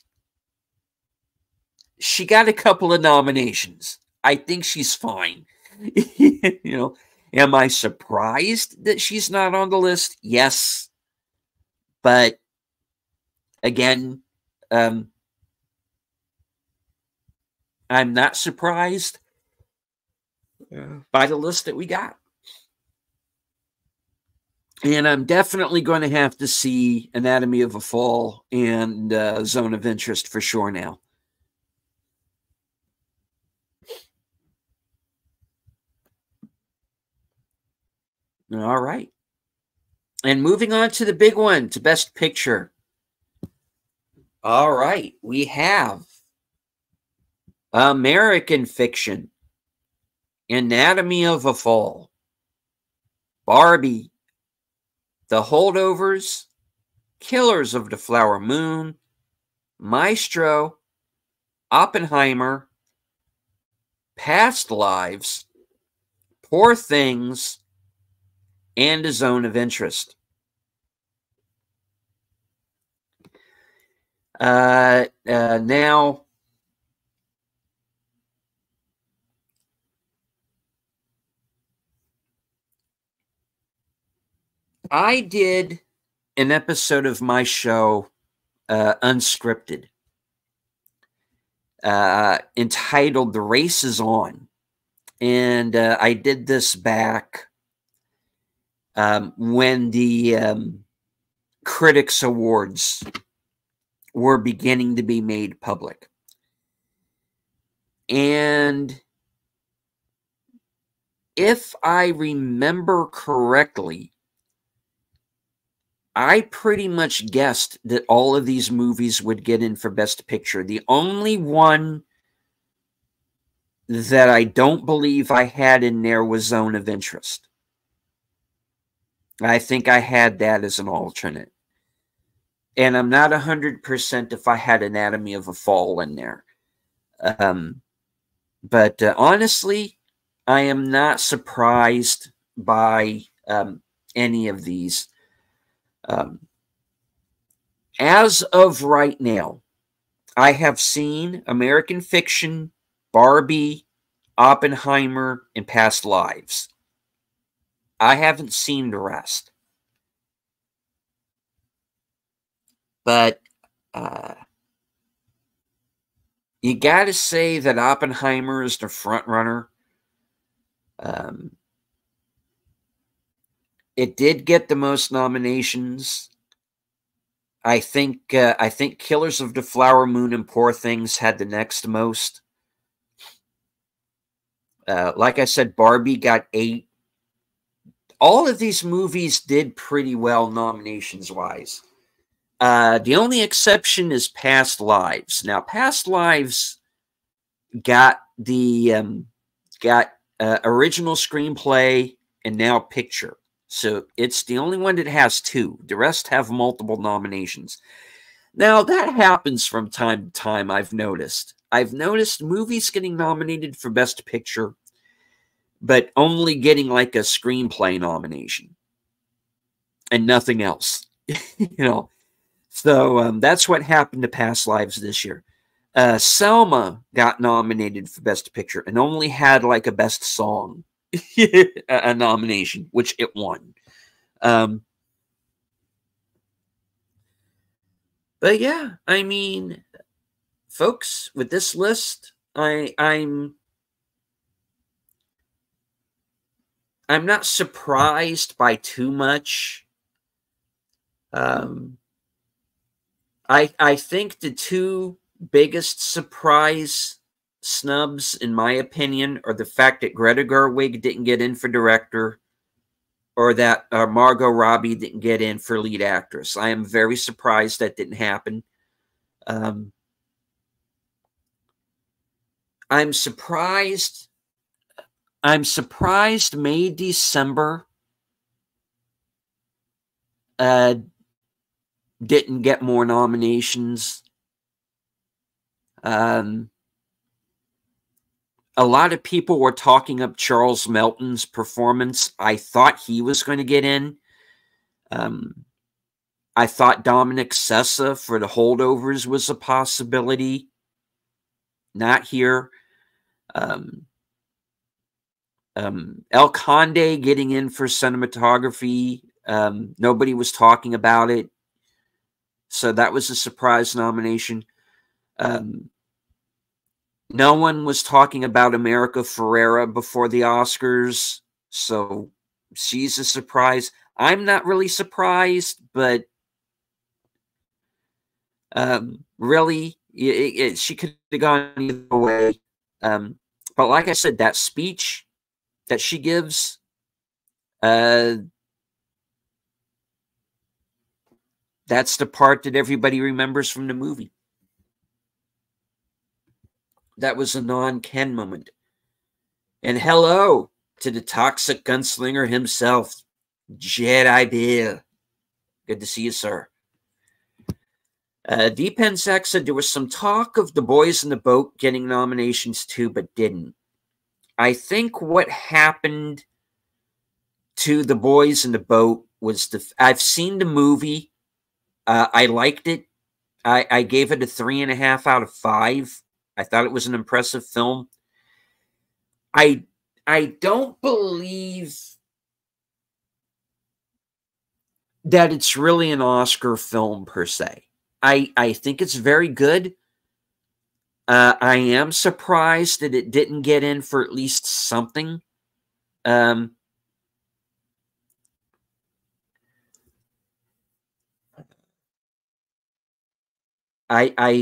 She got a couple of nominations. I think she's fine. You know, am I surprised that she's not on the list? Yes. But again, I'm not surprised by the list that we got. And I'm definitely going to have to see Anatomy of a Fall and Zone of Interest for sure now. All right. And moving on to the big one, to Best Picture. All right. We have American Fiction, Anatomy of a Fall, Barbie, The Holdovers, Killers of the Flower Moon, Maestro, Oppenheimer, Past Lives, Poor Things, and A Zone of Interest. Now, I did an episode of my show, Unscripted, entitled The Race Is On. And I did this back when the Critics Awards were beginning to be made public. And if I remember correctly, I pretty much guessed that all of these movies would get in for Best Picture. The only one that I don't believe I had in there was Zone of Interest. I think I had that as an alternate. And I'm not 100% if I had Anatomy of a Fall in there. But honestly, I am not surprised by any of these. As of right now, I have seen American Fiction, Barbie, Oppenheimer, and Past Lives. I haven't seen the rest. But you got to say that Oppenheimer is the front runner. It did get the most nominations. I think Killers of the Flower Moon and Poor Things had the next most. Like I said, Barbie got 8. All of these movies did pretty well nominations-wise. The only exception is Past Lives. Now, Past Lives got the original screenplay and now picture. So it's the only one that has 2. The rest have multiple nominations. Now, that happens from time to time, I've noticed. I've noticed movies getting nominated for Best Picture, but only getting like a screenplay nomination and nothing else. You know, so that's what happened to Past Lives this year. Selma got nominated for Best Picture and only had like a Best Song a nomination, which it won. But yeah, I mean, folks, with this list, I'm not surprised by too much. I think the 2 biggest surprise snubs, in my opinion, are the fact that Greta Gerwig didn't get in for director, or that Margot Robbie didn't get in for lead actress. I am very surprised that didn't happen. I'm surprised. I'm surprised May, December didn't get more nominations. A lot of people were talking up Charles Melton's performance. I thought he was going to get in. I thought Dominic Sessa for The Holdovers was a possibility. Not here. El Conde getting in for cinematography. Nobody was talking about it. So that was a surprise nomination. No one was talking about America Ferrera before the Oscars. So she's a surprise. I'm not really surprised, but really, she could have gone either way. But like I said, that speech that she gives, that's the part that everybody remembers from the movie. That was a non-Ken moment. And hello to the toxic gunslinger himself, Jedi Bill. Good to see you, sir. D-Pen Sack said there was some talk of The Boys in the Boat getting nominations too, but didn't. I think what happened to The Boys in the Boat was I've seen the movie. I liked it. I gave it a 3.5 out of 5. I thought it was an impressive film. I don't believe that it's really an Oscar film per se. I think it's very good. I am surprised that it didn't get in for at least something. I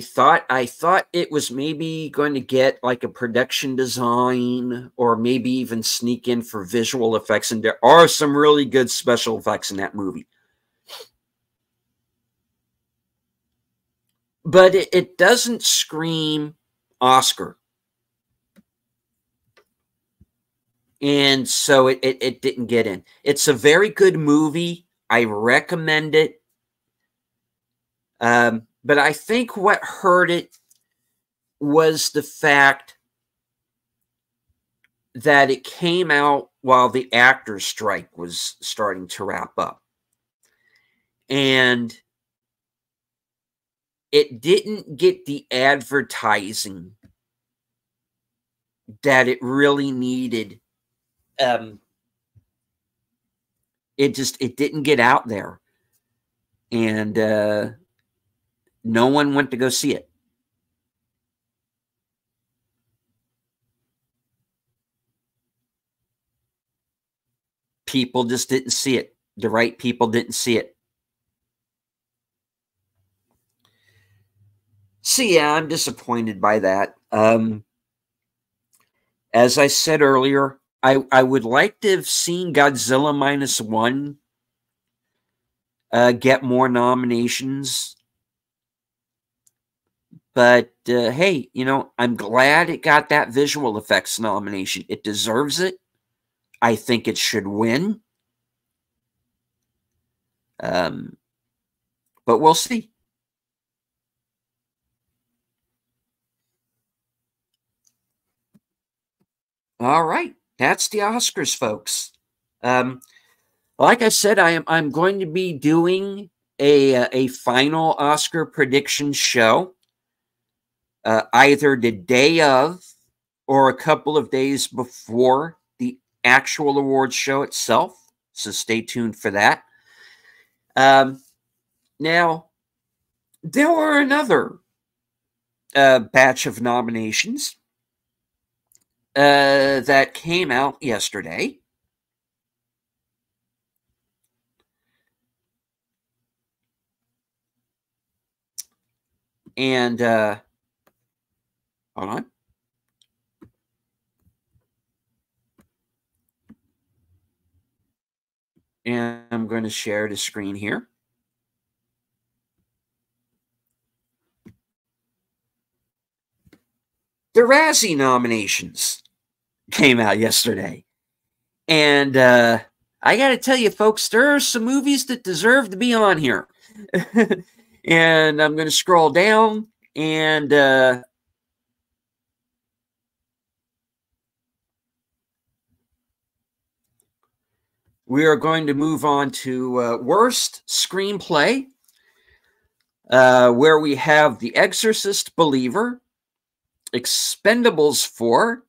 thought it was maybe going to get like a production design or maybe even sneak in for visual effects, and there are some really good special effects in that movie. But it doesn't scream Oscar. And so it didn't get in. It's a very good movie. I recommend it. But I think what hurt it was the fact that it came out while the actors' strike was starting to wrap up. And it didn't get the advertising that it really needed. It didn't get out there. And no one went to go see it. People just didn't see it. The right people didn't see it. So yeah, I'm disappointed by that. As I said earlier, I would like to have seen Godzilla -1 get more nominations. But hey, I'm glad it got that visual effects nomination. It deserves it. I think it should win. But we'll see. All right, that's the Oscars, folks. Like I said, I'm going to be doing a final Oscar prediction show, either the day of or a couple of days before the actual awards show itself. So stay tuned for that. Now, there were another batch of nominations that came out yesterday. And hold on. And I'm going to share the screen here. the Razzie nominations came out yesterday. And I got to tell you, folks, there are some movies that deserve to be on here. And I'm going to scroll down, and we are going to move on to Worst Screenplay, where we have The Exorcist Believer, Expendables 4,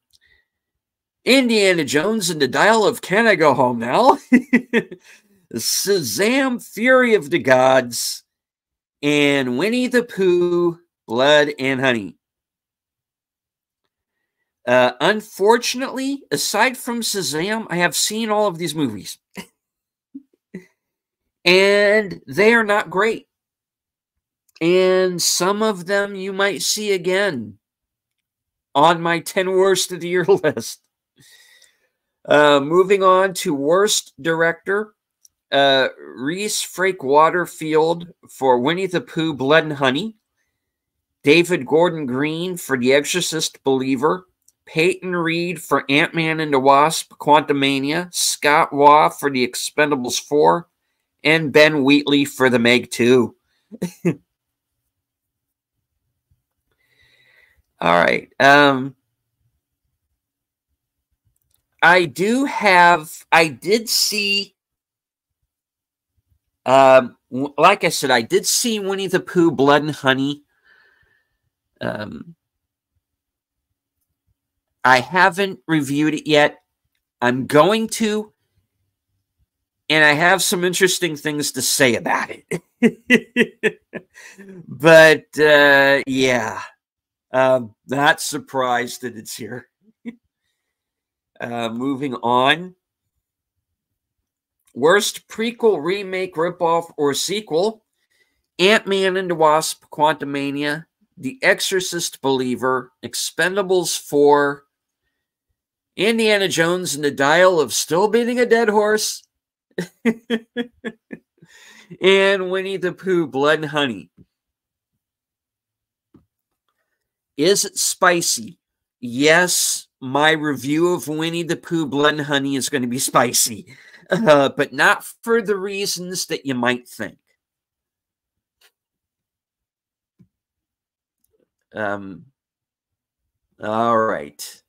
Indiana Jones and the Dial of Can I Go Home Now? Shazam! Fury of the Gods, and Winnie the Pooh, Blood and Honey. Unfortunately, aside from Shazam, I have seen all of these movies. And they are not great. And some of them you might see again on my 10 worst of the year list. Moving on to Worst Director, Reese Frake Waterfield for Winnie the Pooh, Blood and Honey, David Gordon Green for The Exorcist Believer, Peyton Reed for Ant-Man and the Wasp, Quantumania, Scott Waugh for The Expendables 4, and Ben Wheatley for The Meg 2. All right. I did see, like I said, I did see Winnie the Pooh, Blood and Honey. I haven't reviewed it yet. I'm going to, and I have some interesting things to say about it. But, yeah, not surprised that it's here. Moving on. Worst prequel, remake, ripoff, or sequel. Ant-Man and the Wasp, Quantumania, The Exorcist Believer, Expendables 4, Indiana Jones and the Dial of Still Beating a Dead Horse, and Winnie the Pooh, Blood and Honey. Is it spicy? Yes, my review of Winnie the Pooh, Blood and Honey is going to be spicy, but not for the reasons that you might think. All right.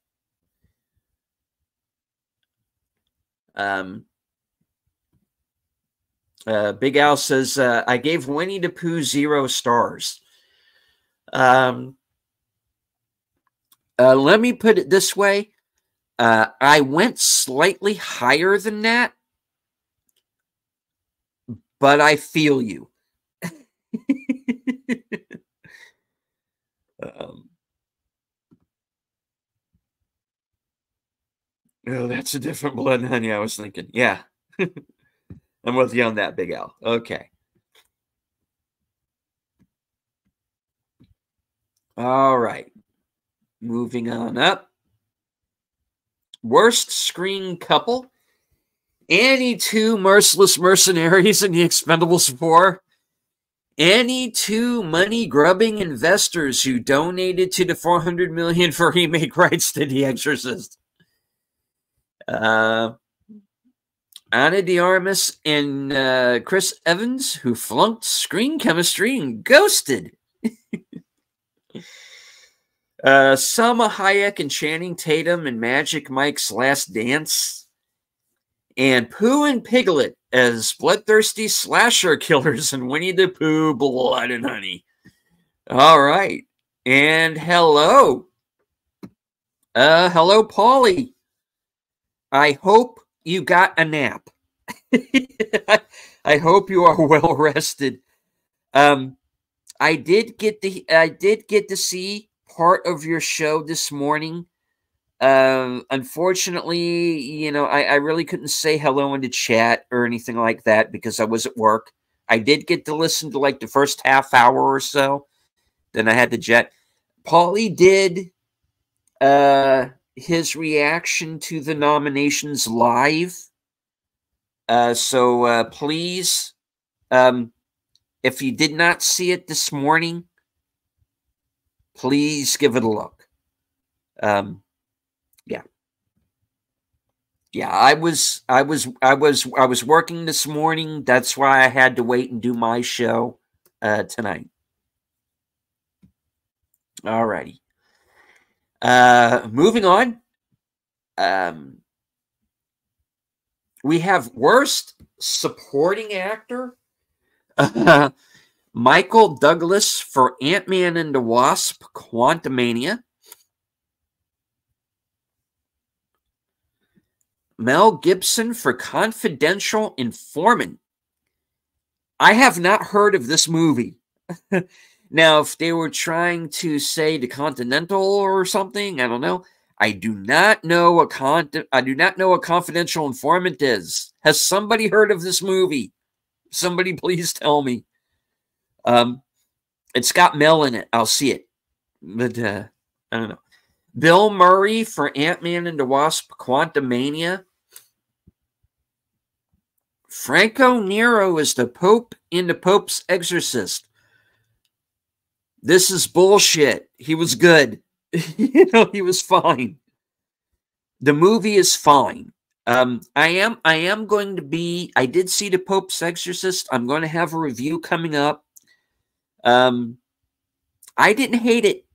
Big Al says, I gave Winnie the Pooh 0 stars. Let me put it this way. I went slightly higher than that, but I feel you. Oh, that's a different Blood and Honey, I was thinking. Yeah. I'm with you on that, Big Al. Okay. All right. Moving on up. Worst screen couple. Any two merciless mercenaries in The Expendables 4. Any two money-grubbing investors who donated to the $400 million for remake rights to The Exorcist. Ana de Armas and Chris Evans, who flunked screen chemistry and ghosted. Salma Hayek and Channing Tatum in Magic Mike's Last Dance. And Pooh and Piglet as bloodthirsty slasher killers in Winnie the Pooh, Blood and Honey. All right. And hello. Hello, Paulie. I hope you got a nap. I hope you are well rested. I did get to see part of your show this morning. Unfortunately, you know, I really couldn't say hello in the chat or anything like that because I was at work. I did get to listen to like the first half hour or so. Then I had to jet. Paulie did his reaction to the nominations live. So please, if you did not see it this morning, please give it a look. Yeah. Yeah, I was working this morning. That's why I had to wait and do my show tonight. Alrighty. Moving on. We have worst supporting actor. Michael Douglas for Ant-Man and the Wasp: Quantumania. Mel Gibson for Confidential Informant. I have not heard of this movie. Now, if they were trying to say The Continental or something, I don't know. I do not know what Confidential Informant is. Has somebody heard of this movie? Somebody please tell me. It's got Mel in it. I'll see it. But I don't know. Bill Murray for Ant-Man and the Wasp: Quantumania. Franco Nero is the Pope in the Pope's Exorcist. This is bullshit. He was good. He was fine. The movie is fine. I am going to be. I did see the Pope's Exorcist. I'm going to have a review coming up. I didn't hate it.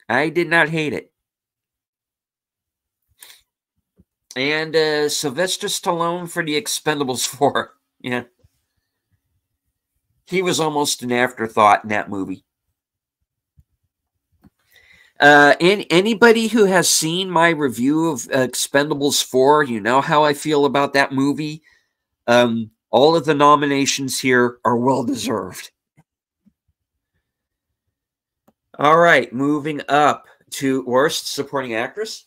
I did not hate it. And Sylvester Stallone for The Expendables 4. Yeah. He was almost an afterthought in that movie. Anybody who has seen my review of Expendables 4, you know how I feel about that movie. All of the nominations here are well-deserved. All right, moving up to Worst Supporting Actress.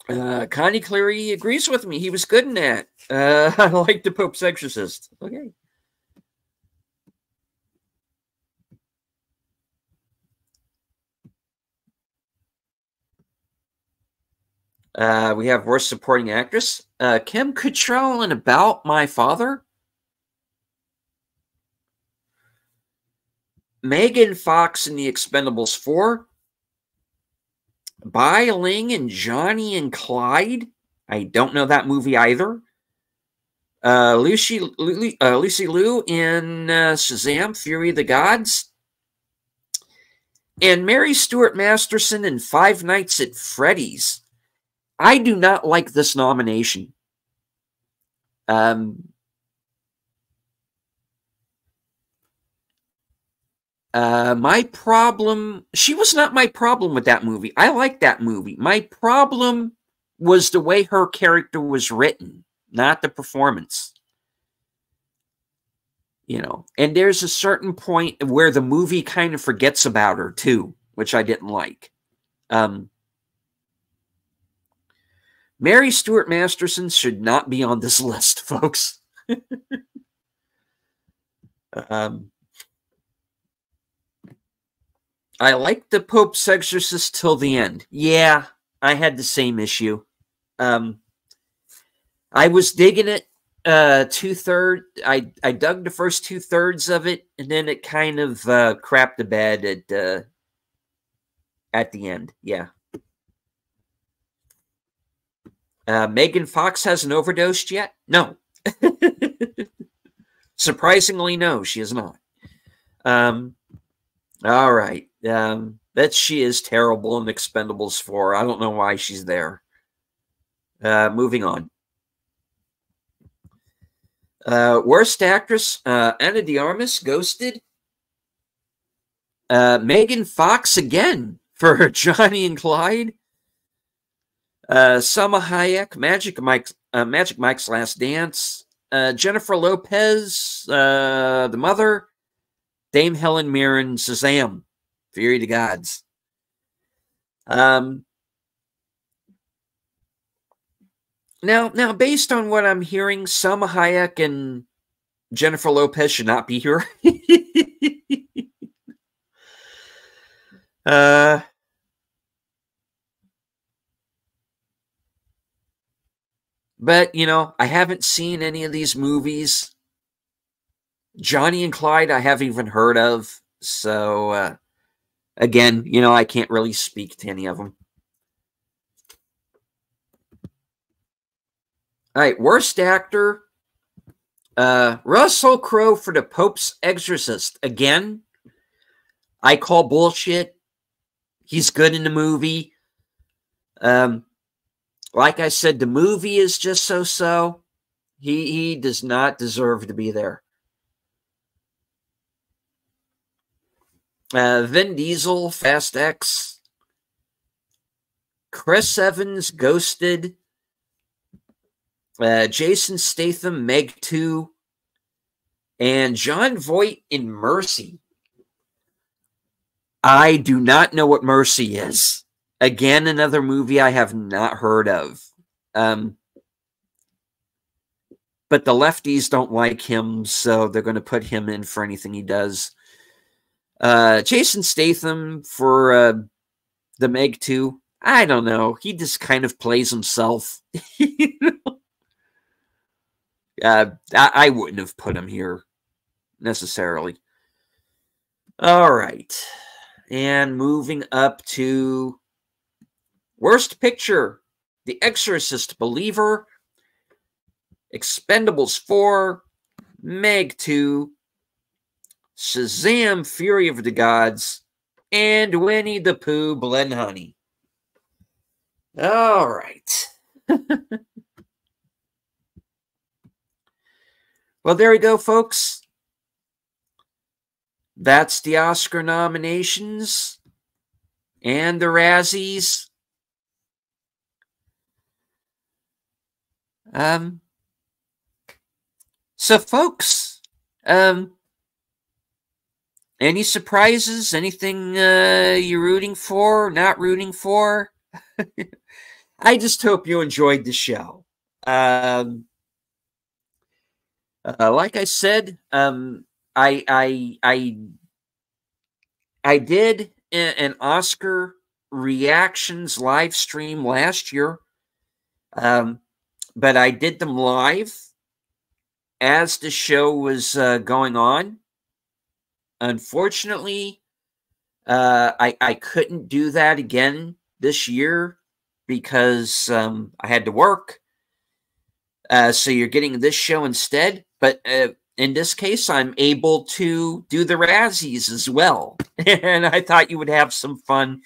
Connie Cleary agrees with me. He was good in that. I like The Pope's Exorcist. Okay. We have Worst Supporting Actress. Kim Cattrall in About My Father. Megan Fox in The Expendables 4. Bai Ling in Johnny and Clyde. I don't know that movie either. Lucy Liu in Shazam: Fury of the Gods. And Mary Stuart Masterson in Five Nights at Freddy's. I do not like this nomination. My problem, she was not my problem with that movie. I like that movie. My problem was the way her character was written, not the performance. And there's a certain point where the movie kind of forgets about her too, which I didn't like. Mary Stuart Masterson should not be on this list, folks. I liked The Pope's Exorcist till the end. Yeah, I had the same issue. I was digging it. 2/3. I dug the first 2/3 of it, and then it kind of crapped the bed at the end. Yeah. Megan Fox hasn't overdosed yet? No. Surprisingly, no, she is not. All right. That she is terrible in Expendables 4. I don't know why she's there. Moving on. Worst actress, Ana de Armas, Ghosted. Megan Fox again for Johnny and Clyde. Salma Hayek, Magic Mike's Last Dance. Jennifer Lopez, The Mother. Dame Helen Mirren, Shazam, Fury of the Gods. Now, based on what I'm hearing, Salma Hayek and Jennifer Lopez should not be here. But, I haven't seen any of these movies. Johnny and Clyde, I haven't even heard of. So, again, I can't really speak to any of them. All right, worst actor. Russell Crowe for The Pope's Exorcist. Again, I call bullshit. He's good in the movie. Like I said, the movie is just so. He does not deserve to be there. Vin Diesel, Fast X. Chris Evans, Ghosted. Jason Statham, Meg 2. And Jon Voight in Mercy. I do not know what Mercy is. Again, another movie I have not heard of. But the lefties don't like him, so they're going to put him in for anything he does. Jason Statham for the Meg 2. I don't know. He just kind of plays himself. I wouldn't have put him here necessarily. All right. And moving up to Worst Picture. The Exorcist Believer. Expendables 4. Meg 2. Shazam! Fury of the Gods. And Winnie the Pooh, Blood and Honey. All right. Well, there we go, folks. That's the Oscar nominations and the Razzies. So, folks, any surprises? Anything you're rooting for, not rooting for? I just hope you enjoyed the show. Like I said, I did an Oscar reactions live stream last year, but I did them live as the show was going on. Unfortunately, I couldn't do that again this year because I had to work. So you're getting this show instead. But in this case, I'm able to do the Razzies as well. And I thought you would have some fun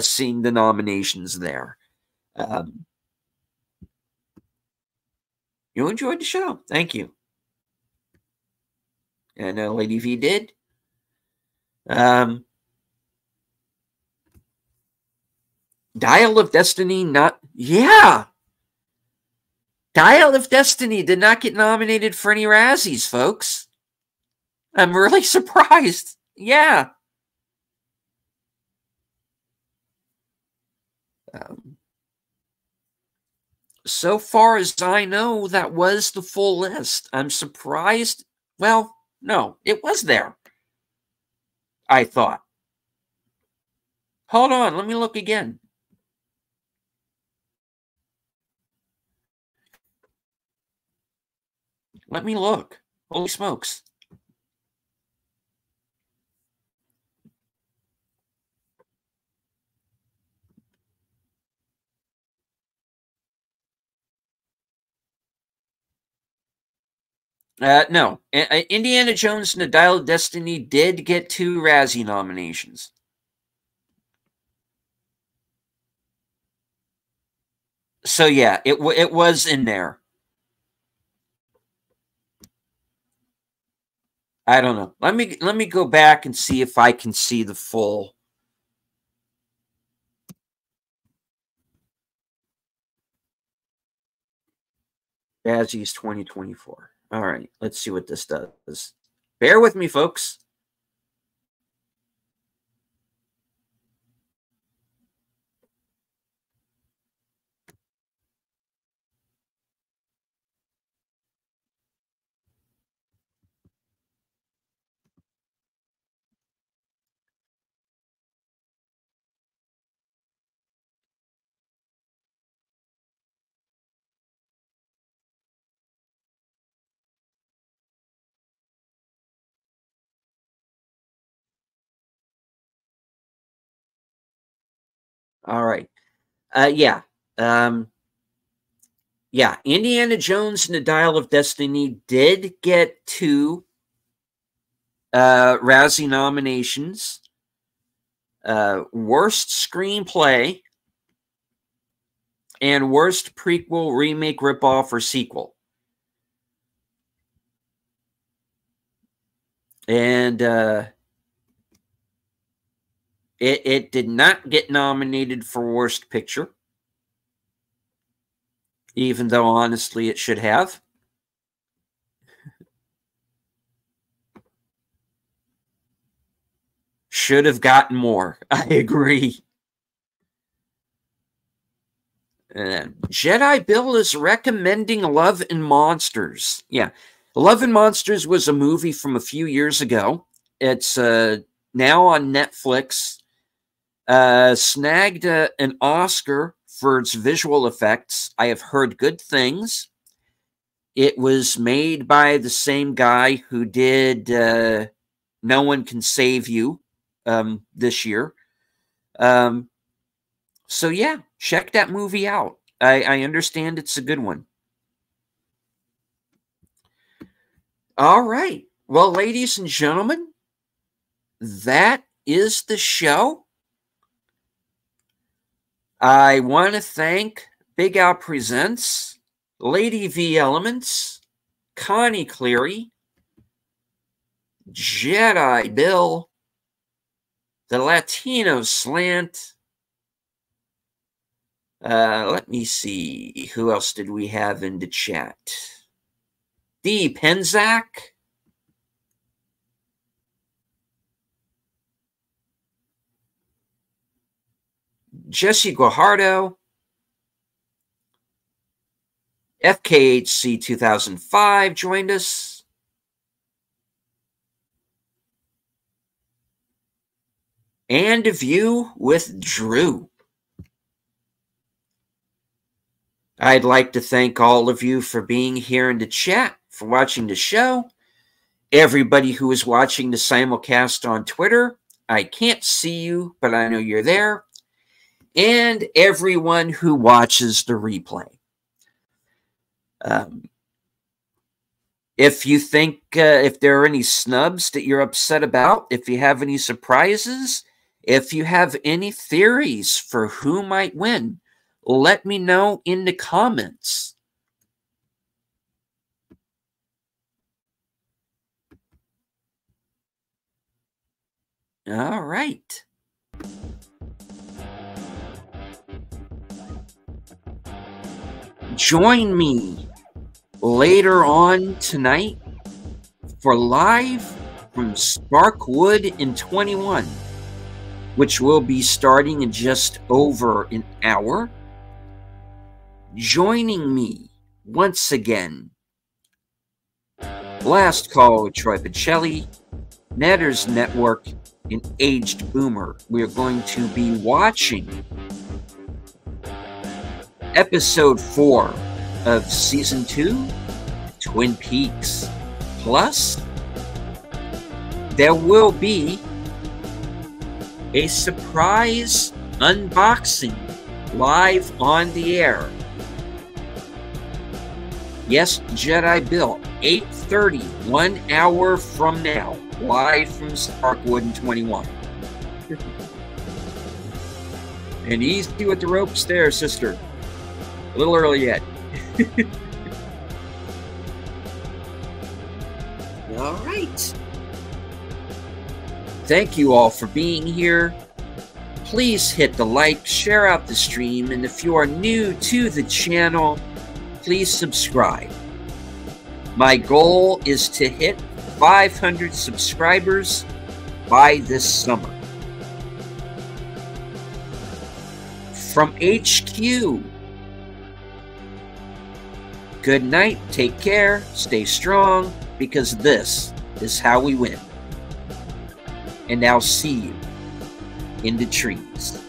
seeing the nominations there. You enjoyed the show. Thank you. And Lady V did. Dial of Destiny, not... Yeah! Dial of Destiny did not get nominated for any Razzies, folks. I'm really surprised. Yeah. So far as I know, that was the full list. I'm surprised. Well, no, it was there. I thought. Hold on, let me look again. Let me look. Holy smokes. No. Indiana Jones and the Dial of Destiny did get 2 Razzie nominations. So yeah, it was in there. I don't know. Let me go back and see if I can see the full. Razzies 2024. All right, let's see what this does. Bear with me, folks. All right. Yeah. Yeah, Indiana Jones and the Dial of Destiny did get 2 Razzie nominations. Worst Screenplay and Worst Prequel, Remake, Ripoff, or Sequel. And it did not get nominated for Worst Picture, even though honestly it should have. Should have gotten more. I agree. Jedi Bill is recommending Love and Monsters. Yeah. Love and Monsters was a movie from a few years ago. It's now on Netflix. Snagged an Oscar for its visual effects. I have heard good things. It was made by the same guy who did No One Can Save You this year. So yeah, check that movie out. I understand it's a good one. All right. Well, ladies and gentlemen, that is the show. I want to thank Big Al Presents, Lady V Elements, Connie Cleary, Jedi Bill, the Latino Slant. Let me see. Who else did we have in the chat? D. Penzac. Jesse Guajardo. FKHC 2005 joined us. And a View with Drew. I'd like to thank all of you for being here in the chat, for watching the show. Everybody who is watching the simulcast on Twitter, I can't see you, but I know you're there. And everyone who watches the replay. If you think, if there are any snubs that you're upset about, if you have any surprises, if you have any theories for who might win, let me know in the comments. All right. Join me later on tonight for Live from Sparkwood in 21, which will be starting in just over an hour. Joining me once again, Last Call with Troy Pacelli, Netters Network, and Aged Boomer. We are going to be watching episode 4 of season 2, Twin Peaks. Plus, there will be a surprise unboxing live on the air. Yes, Jedi Bill, 8:30, 1 hour from now, live from Sparkwood in 21. And easy with the ropes there, sister. A little early yet. All right. Thank you all for being here. Please hit the like, share out the stream, and if you are new to the channel, please subscribe. My goal is to hit 500 subscribers by this summer. From HQ, good night, take care, stay strong, because this is how we win. And I'll see you in the trees.